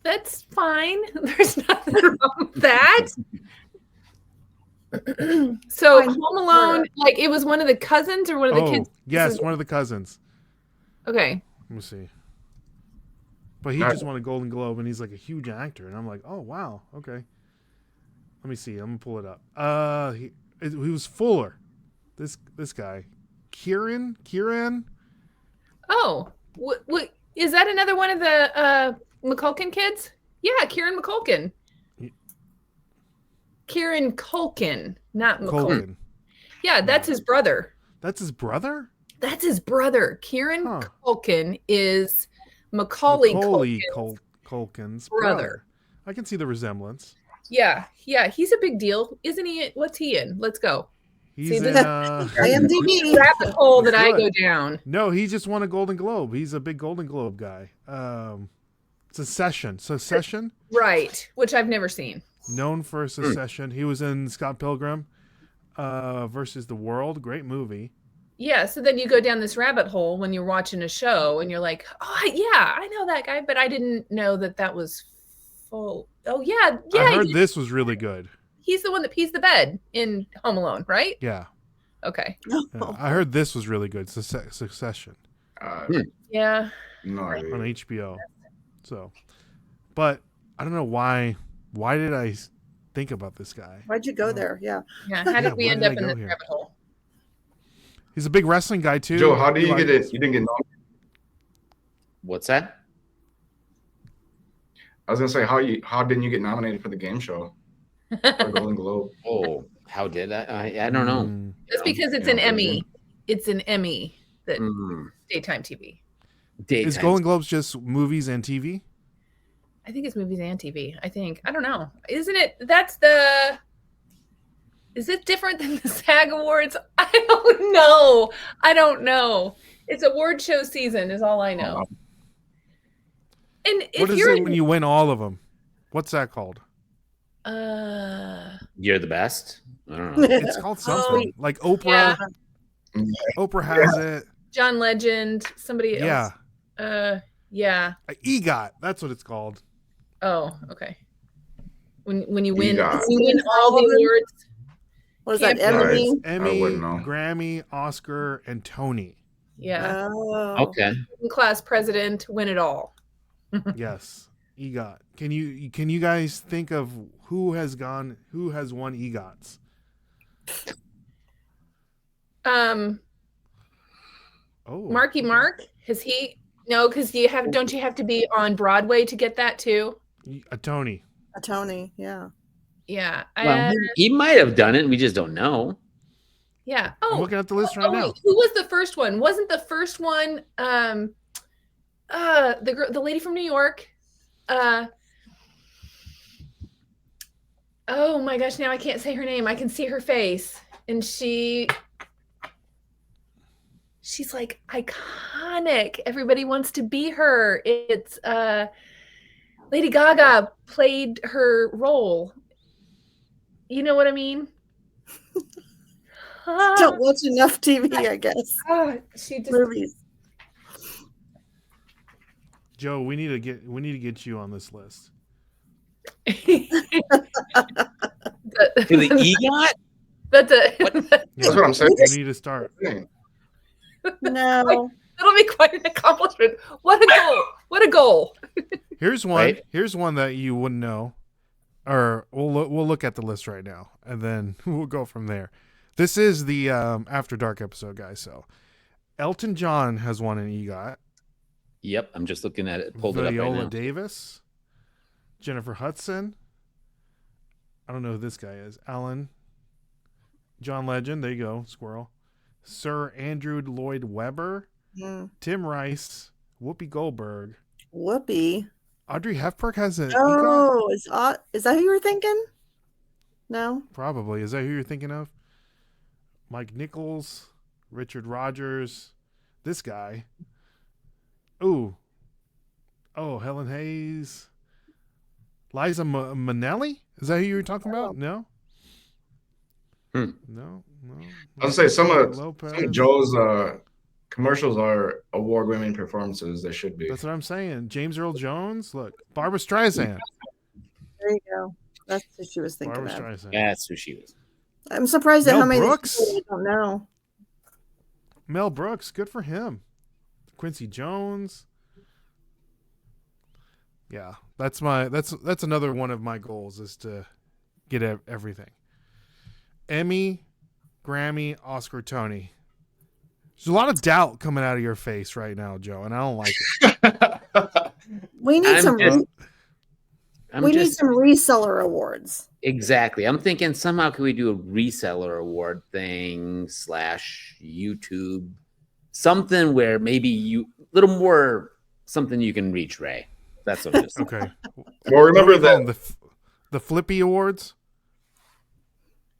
that's fine. There's nothing wrong with that. So Fine. Home Alone, like it was one of the cousins or one of the Oh kids. yes, one of the cousins. Okay. Let me see. But he Alright. just won a Golden Globe, and he's like a huge actor, and I'm like, oh wow, okay. Let me see. I'm gonna pull it up. He was Fuller. This guy, Kieran. Oh, what is that? Another one of the McCulkin kids? Yeah, Kieran McCulkin. Ye- Kieran Culkin, not McCulkin. Colgan. Yeah, that's his brother. That's his brother. That's his brother. Kieran Huh. Culkin is Macaulay Culkin. Culkin's brother. I can see the resemblance. Yeah, he's a big deal, isn't he? What's he in? Let's go. He's See, in. this- IMDb. Rabbit hole that I Good. go down. No, he just won a Golden Globe. He's a big Golden Globe guy. Secession. Right, which I've never seen. Known for Secession. He was in Scott Pilgrim versus the World. Great movie. Yeah, so then you go down this rabbit hole when you're watching a show and you're like, oh, yeah, I know that guy, but I didn't know that was full. Oh, yeah, I heard this was really good. he's the one that pees the bed in Home Alone, right? Yeah. Okay. Yeah, I heard this was really good. Succession Yeah. No idea. on HBO. So, but I don't know why. Why did I think about this guy? Why'd you go there? Yeah. Yeah. How Yeah, did we why end did up I in go this here? rabbit hole? He's a big wrestling guy too. Joe, how did you Like- get it? You didn't get nominated. What's that? I was gonna say how didn't you get nominated for the game show for Golden Globe? Oh, how did I don't know. Mm. That's because it's Yeah, an Emmy. It's an Emmy that Mm. daytime TV. Daytime. Is Golden Globes just movies and TV? I think it's movies and TV. I don't know. Isn't it? That's the Is it different than the SAG Awards? I don't know. It's award show season is all I know. And if What is you're it when you win all of them? What's that called? You're the best. I don't know. It's called something like Oprah. Yeah. Oprah has it. John Legend, somebody Yeah. else. Yeah. EGOT. That's what it's called. Oh, okay. When you win, EGOT. you win all the awards. What is that? Can't- Emmy? Emmy, wouldn't know. Grammy, Oscar, and Tony. Yeah. Oh. Okay. Class president, win it all. Yes. EGOT. Can you guys think of who has won EGOTs? Oh. Marky Mark, has he? No, because don't you have to be on Broadway to get that too? A Tony. A Tony, yeah. Yeah. Well, he might have done it. We just don't know. Yeah. I'm Oh, looking at the list right now. wait, who was the first one? Wasn't the first one the lady from New York? Oh my gosh, now I can't say her name. I can see her face. And she's like iconic. Everybody wants to be her. It's Lady Gaga played her role. You know what I mean? Don't watch enough TV, I guess. She just Movies. Joe, we need to get you on this list. To the EGOT? That's That's what I'm saying. You need to start. No. that'll be quite an accomplishment. What a goal! What a goal! Here's one. Right. Here's one that you wouldn't know, or we'll look at the list right now, and then we'll go from there. This is the After Dark episode, guys. So, Elton John has won an EGOT. Yep, I'm just looking at it. Pulled it up right Viola now. Davis, Jennifer Hudson. I don't know who this guy is. Alan, John Legend. There you go, squirrel. Sir Andrew Lloyd Webber, Tim Rice, Whoopi Goldberg, Whoopi. Audrey Hepburn has an EGOT. Oh, is that who you were thinking? No. Probably. Is that who you're thinking of? Mike Nichols, Richard Rogers, this guy. Ooh. Oh, Helen Hayes. Liza Minnelli? Is that who you were talking about? No? No. I'll say some of Lopez. Joe's commercials are award-winning performances. They should be. That's what I'm saying. James Earl Jones. Look, Barbara Streisand. There you go. That's who she was thinking Barbara of. Streisand. That's who she was. I'm surprised at Mel how many Brooks? people I don't know. Mel Brooks. Good for him. Quincy Jones. Yeah, that's another one of my goals is to get everything. Emmy, Grammy, Oscar, Tony. There's a lot of doubt coming out of your face right now, Joe, and I don't like it. We need some reseller awards. Exactly. I'm thinking somehow can we do a reseller award thing / YouTube, something where maybe you little more something you can reach, Ray. That's what I'm just Okay. Well, remember What do you call that. them, the Flippy Awards.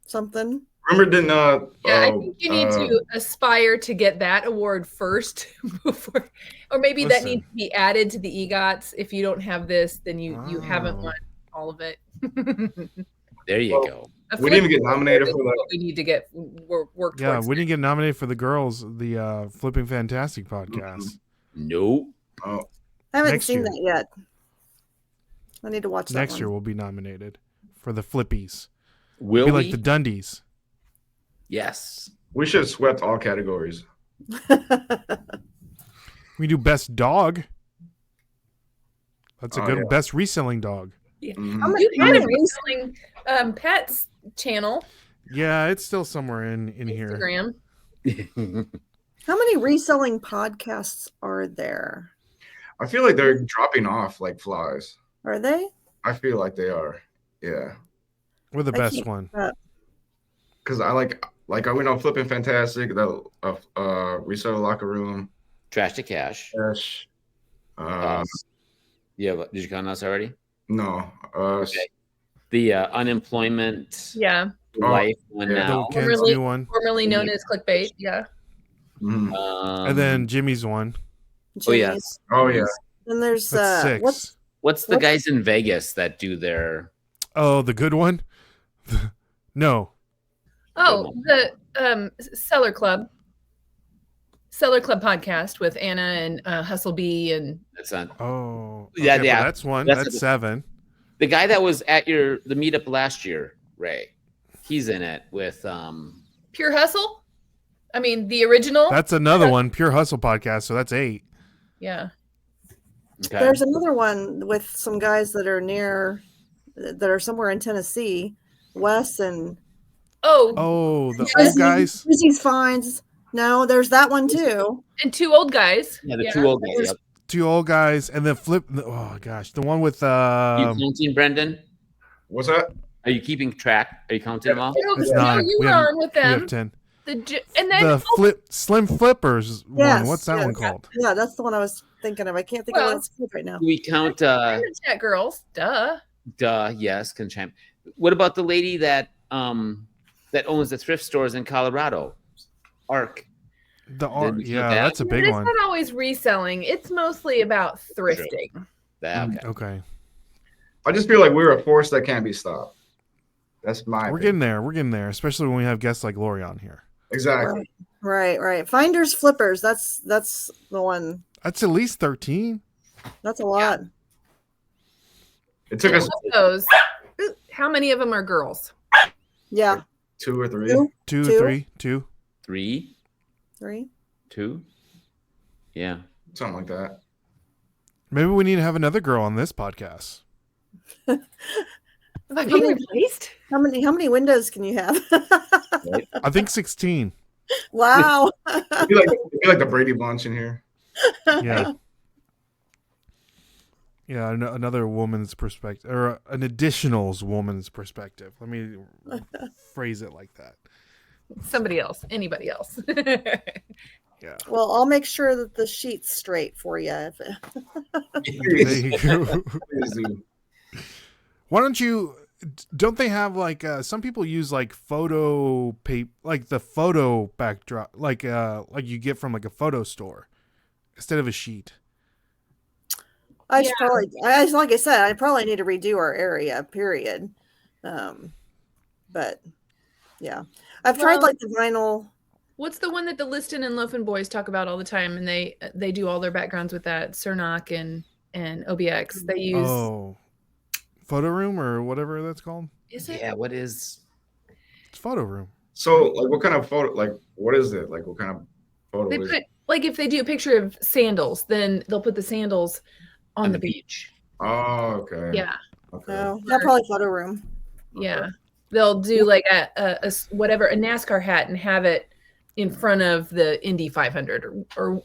Something. Remember, didn't I think you need to aspire to get that award first before, or maybe that Listen. needs to be added to the EGOTs. If you don't have this, then you haven't Oh. won all of it. There you go. we didn't even get nominated for what that. we need to get work Yeah, towards. we didn't get nominated for the girls, the Flipping Fantastic podcast. Nope. Oh, I haven't Next seen year. that yet. I need to watch that Next one. year we'll be nominated for the Flippies. Will Be we? like the Dundies. Yes. we should have swept all categories. We do best dog. That's a Oh, good yeah. best reselling dog. Mhm. How many, You had a reselling pets channel, Yeah, it's still somewhere in here. Instagram. how many reselling podcasts are there? I feel like they're dropping off like flies. Are they? I feel like they are. Yeah, We're the I best keep- one. because I like I went on Flipping Fantastic, the Reseller Locker Room. Trash to cash. Yes. Us. Yeah, did you count us already? No. Okay. The unemployment. Yeah. Life one yeah. now. The Ken's new one. Formerly known as clickbait. Yeah. Mhm. And then Jimmy's one. Oh Jimmy's. yes. Oh yeah. And there's That's 6. What's the guys in Vegas that do their? Oh, the good one? No. Oh, the Seller Club podcast with Anna and Hustle B and That's not Oh. Yeah, okay, yeah. well, that's one. That's That's a- 7. the guy that was at the meetup last year, Ray. He's in it with Pure Hustle. I mean, the original. That's another one. Pure Hustle podcast. So that's 8. Yeah. Okay. There's another one with some guys that are somewhere in Tennessee, Wes and Oh, the old guys. Susie's Finds. No, there's that one too. And 2 old guys. Yeah, the 2 old guys. Yep. 2 old guys, and then oh gosh, the one with you counting, Brendan? What's that? Are you keeping track? Are you counting them all? It's No, 9. you We were have- on with we them. have 10. And then The Slim Flippers Yes, one. What's that yes. one called? Yeah, that's the one I was thinking of. I can't think of Well, what it's called right now. Do we count the Chat Girls. Duh. yes, Concham. What about the lady that that owns the thrift stores in Colorado? Arc. Yeah, that? that's a big It's one. not always reselling. It's mostly about thrifting. Okay. Okay. I just feel like we're a force that can't be stopped. That's my. We're opinion. getting there. We're getting there, especially when we have guests like Lori on here. Exactly. Right. Finders Flippers. That's the one. That's at least 13. That's a lot. It took us Those. How many of them are girls? Yeah. 2 or 3. 2, 2, Two. 3, 2. 3, 3. 2. Yeah. Something like that. Maybe we need to have another girl on this podcast. Have I been replaced? How many windows can you have? I think 16. Wow. I feel like the Brady Bunch in here. Yeah. Yeah, another woman's perspective, or an additional woman's perspective. Let me phrase it like that. Somebody else. Anybody else. Yeah. Well, I'll make sure that the sheet's straight for you. There you go. Please do. Why don't they have like some people use like photo paper, like the photo backdrop, like you get from like a photo store instead of a sheet. Like I said, I probably need to redo our area, period. But yeah, I've tried like the vinyl. What's the one that the Liston and Loafin Boys talk about all the time, and they do all their backgrounds with that Cernoc and OBX. They use Photo room or whatever that's called. Is it? Yeah. What is? It's photo room. So, like, what kind of photo? Like, what is it? Like, what kind of photo They is put it? like if they do a picture of sandals, then they'll put the sandals on the beach. Oh, okay. Yeah, Okay. No, not probably photo room. yeah. They'll do like a NASCAR hat and have it in front of the Indy 500 or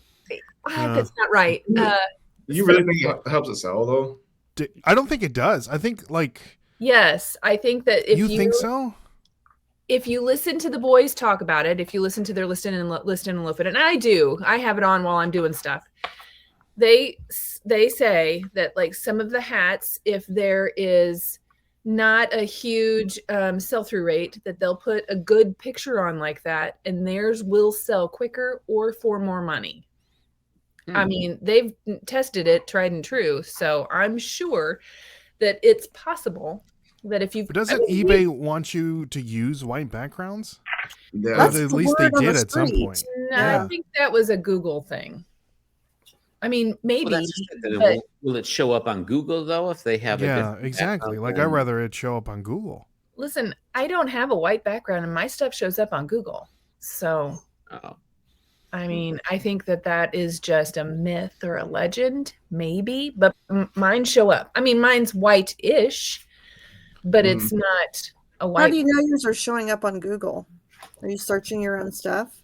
that's not right. Do you really think it helps it sell though? I don't think it does. I think like. Yes, I think that if you think so? If you listen to the boys talk about it, if you listen to their Liston and Loafin, and I have it on while I'm doing stuff. They say that like some of the hats, if there is not a huge sell-through rate, that they'll put a good picture on like that, and theirs will sell quicker or for more money. I mean, they've tested it, tried and true. So I'm sure that it's possible that if you Doesn't eBay want you to use white backgrounds? Yeah. But at least they did at some point. No, Yeah. I think that was a Google thing. I mean, maybe. Well, that's just it. but Will it show up on Google though if they have a Yeah, different exactly. background Like than- I'd rather it show up on Google. listen, I don't have a white background, and my stuff shows up on Google. So, Oh. I mean, I think that is just a myth or a legend, maybe. But mine show up. I mean, mine's white-ish, but it's not a white. How do you know yours are showing up on Google? Are you searching your own stuff?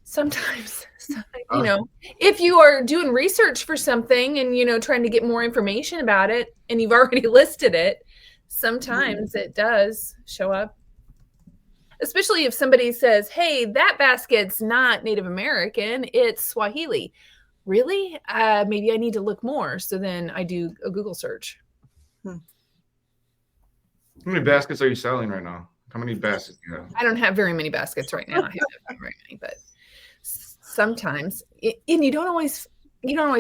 Sometimes, you know, if you are doing research for something and, you know, trying to get more information about it and you've already listed it, sometimes it does show up. Especially if somebody says, hey, that basket's not Native American, it's Swahili. Really? Maybe I need to look more. So then I do a Google search. How many baskets are you selling right now? How many baskets do you have? I don't have very many baskets right now. I have very many, but sometimes, and you don't always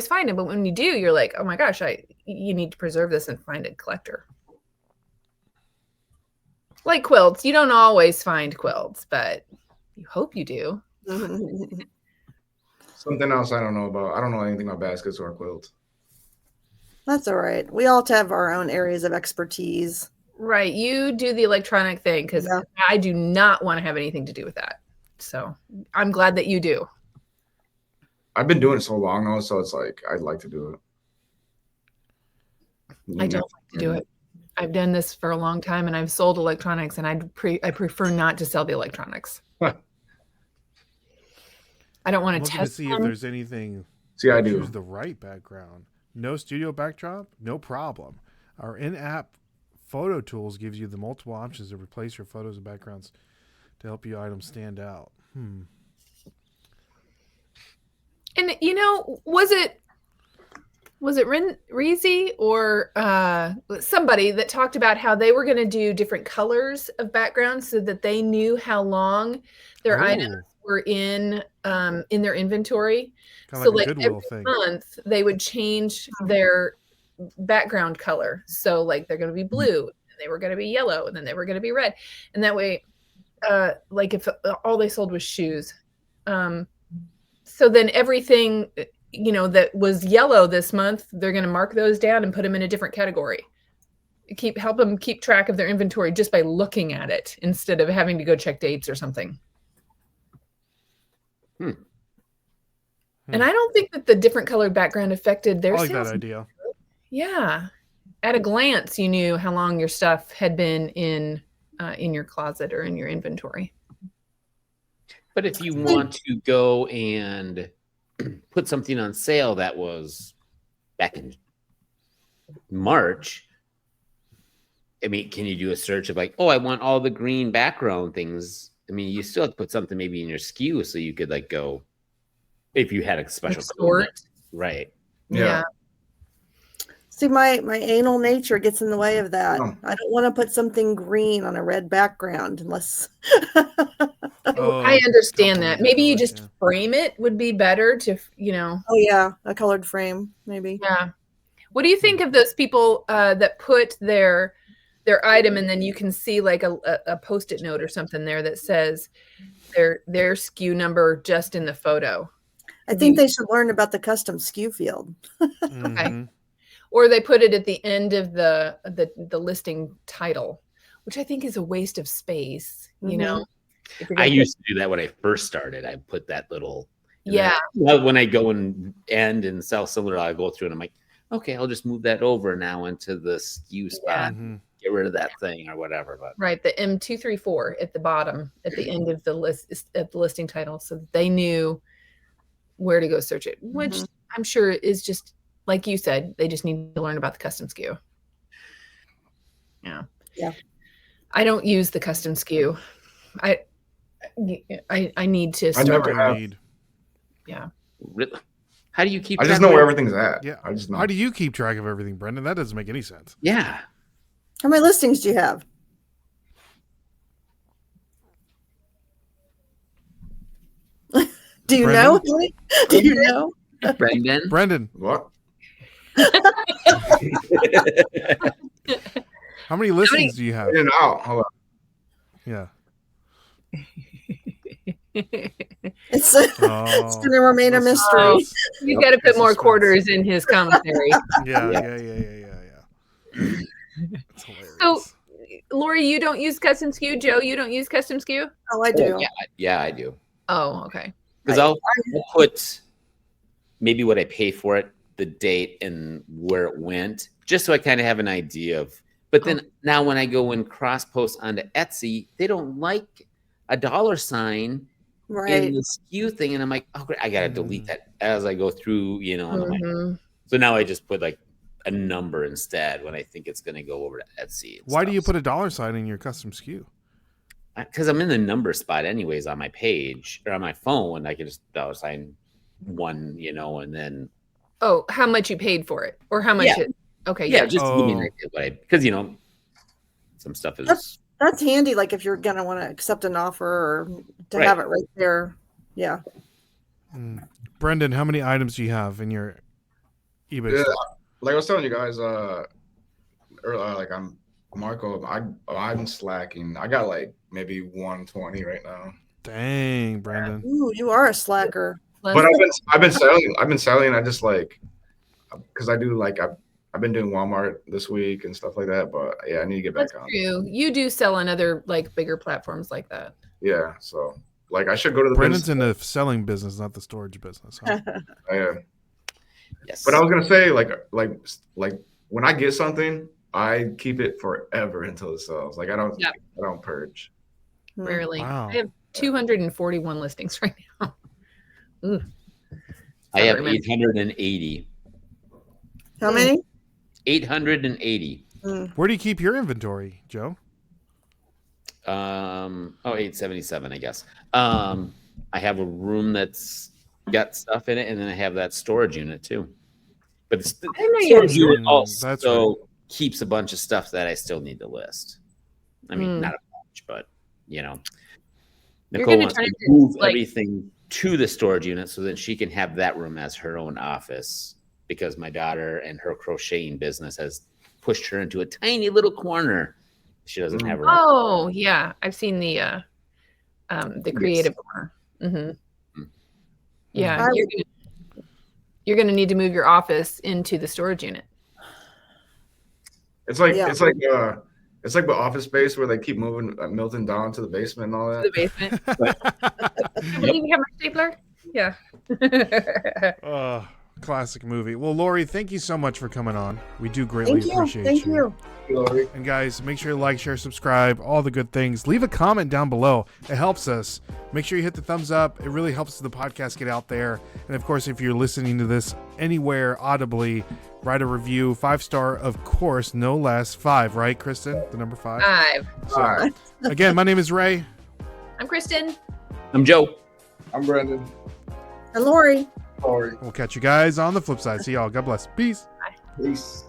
find them. But when you do, you're like, oh my gosh, you need to preserve this and find a collector. Like quilts, you don't always find quilts, but you hope you do. Something else I don't know about. I don't know anything about baskets or quilts. That's all right. We all have our own areas of expertise. Right. You do the electronic thing because Yeah. I do not want to have anything to do with that. So I'm glad that you do. I've been doing it so long now, so it's like I'd like to do it. I don't like to do it. I've done this for a long time, and I've sold electronics, and I prefer not to sell the electronics. I don't want I'm to looking to test see them. if there's anything. See, I do. Choose the right background. No studio backdrop? No problem. Our in-app photo tools gives you the multiple options to replace your photos and backgrounds to help your items stand out. And you know, was it Reezy or somebody that talked about how they were going to do different colors of backgrounds so that they knew how long their items were in their inventory. Kind So of like like a Goodwill every thing. month they would change their background color. So like they're going to be blue, and they were going to be yellow, and then they were going to be red. And that way, like if all they sold was shoes, so then everything, you know, that was yellow this month, they're going to mark those down and put them in a different category. Help them keep track of their inventory just by looking at it instead of having to go check dates or something. And I don't think that the different colored background affected their I like that sales. idea. Yeah. At a glance, you knew how long your stuff had been in your closet or in your inventory. But if you want to go and put something on sale that was back in March, I mean, can you do a search of like, oh, I want all the green background things? I mean, you still have to put something maybe in your SKU so you could like go, if you had a special code, right? Yeah. See, my anal nature gets in the way of that. Oh. I don't want to put something green on a red background unless. I understand that. companies Maybe do you it, just yeah. frame it would be better to, you know. Oh yeah, a colored frame maybe. Yeah. What do you think of those people that put their item and then you can see like a Post-it note or something there that says their SKU number just in the photo? I think they should learn about the custom SKU field. Mhm. Or they put it at the end of the listing title, which I think is a waste of space, you know. If you're I gonna used to do that when I first started. I put that little, Yeah. Well, when I go and end and sell similar, I go through and I'm like, okay, I'll just move that over now into the SKU spot. Mhm. Get rid of that thing or whatever. But Right, the M234 at the bottom, at the end of the listing title, so that they knew where to go search it, which I'm sure is just like you said, they just need to learn about the custom SKU. Yeah. I don't use the custom SKU. I need to I start. never have. Yeah. really, how do you keep? I just track know of where it? everything's at. Yeah. I just know. How do you keep track of everything, Brendan? That doesn't make any sense. Yeah. How many listings do you have? Do you know? Do you know? Brendan. Brendan, What? how many listings do you have? In and out. Hold on. Yeah. It's Oh. going to remain a mystery. Oh, you got to put more quarters in his commentary. Yeah. It's hilarious. So, Lori, you don't use custom SKU. Joe, you don't use custom SKU. Oh, I do. Yeah, I do. Oh, okay. Because I'll put maybe what I pay for it, the date, and where it went, just so I kind of have an idea of. But then now when I go and cross post onto Etsy, they don't like a $sign Right. in the SKU thing, and I'm like, oh, great, I gotta delete that as I go through, you know. And I'm like, Mhm. so now I just put like a number instead when I think it's gonna go over to Etsy. Why do you put a $sign in your custom SKU? Because I'm in the number spot anyways on my page or on my phone. I can just $1, you know, and then Oh, how much you paid for it, or how much Yeah. it? Okay. yeah, just to give me an Oh. idea. But because you know, some stuff is That's That's handy. Like if you're gonna want to accept an offer or to Right. have it right there. Yeah. Brendan, how many items do you have in your eBay Yeah, store? like I was telling you guys, earlier, like Marco, I'm slacking. I got like maybe 120 right now. Dang, Brendan. Ooh, you are a slacker. But I've been selling. I just like because I do like I've been doing Walmart this week and stuff like that. But yeah, I need to get back That's on. true. You do sell on other like bigger platforms like that. Yeah, so like I should go to the Brendan's in the selling business, not the storage business. Huh? Yeah. Yes. But I was gonna say like when I get something, I keep it forever until it sells. Like I don't purge. Rarely. Wow. I have 241 listings right now. Ooh. I have Sorry, man. 880. How many? 880. Where do you keep your inventory, Joe? 877, I guess. I have a room that's got stuff in it, and then I have that storage unit too. But the I know storage you're- unit also That's right. keeps a bunch of stuff that I still need to list. I mean, not a bunch, but you know, You're Nicole gonna wants turn to it move like- everything to the storage unit so that she can have that room as her own office, because my daughter and her crocheting business has pushed her into a tiny little corner. She doesn't have her own. Oh yeah, I've seen the creative corner. Yeah, I you're gonna need to move your office into the storage unit. It's like Yeah. it's like the office space where they keep moving Milton down to the basement and all The that. basement. Yep. Will you have my stapler? Yeah. Classic movie. Well, Lori, thank you so much for coming on. We do greatly Thank you. appreciate Thank you. And guys, make sure to like, share, subscribe, all the good things. Leave a comment down below. It helps us. Make sure you hit the thumbs up. It really helps the podcast get out there. And of course, if you're listening to this anywhere audibly, write a review. 5-star, of course, no less. 5, right, Kristen? The number 5. 5. So, again, my name is Ray. I'm Kristen. I'm Joe. I'm Brandon. And Lori. Sorry. We'll catch you guys on the flip side. See y'all. God bless. Peace. Peace.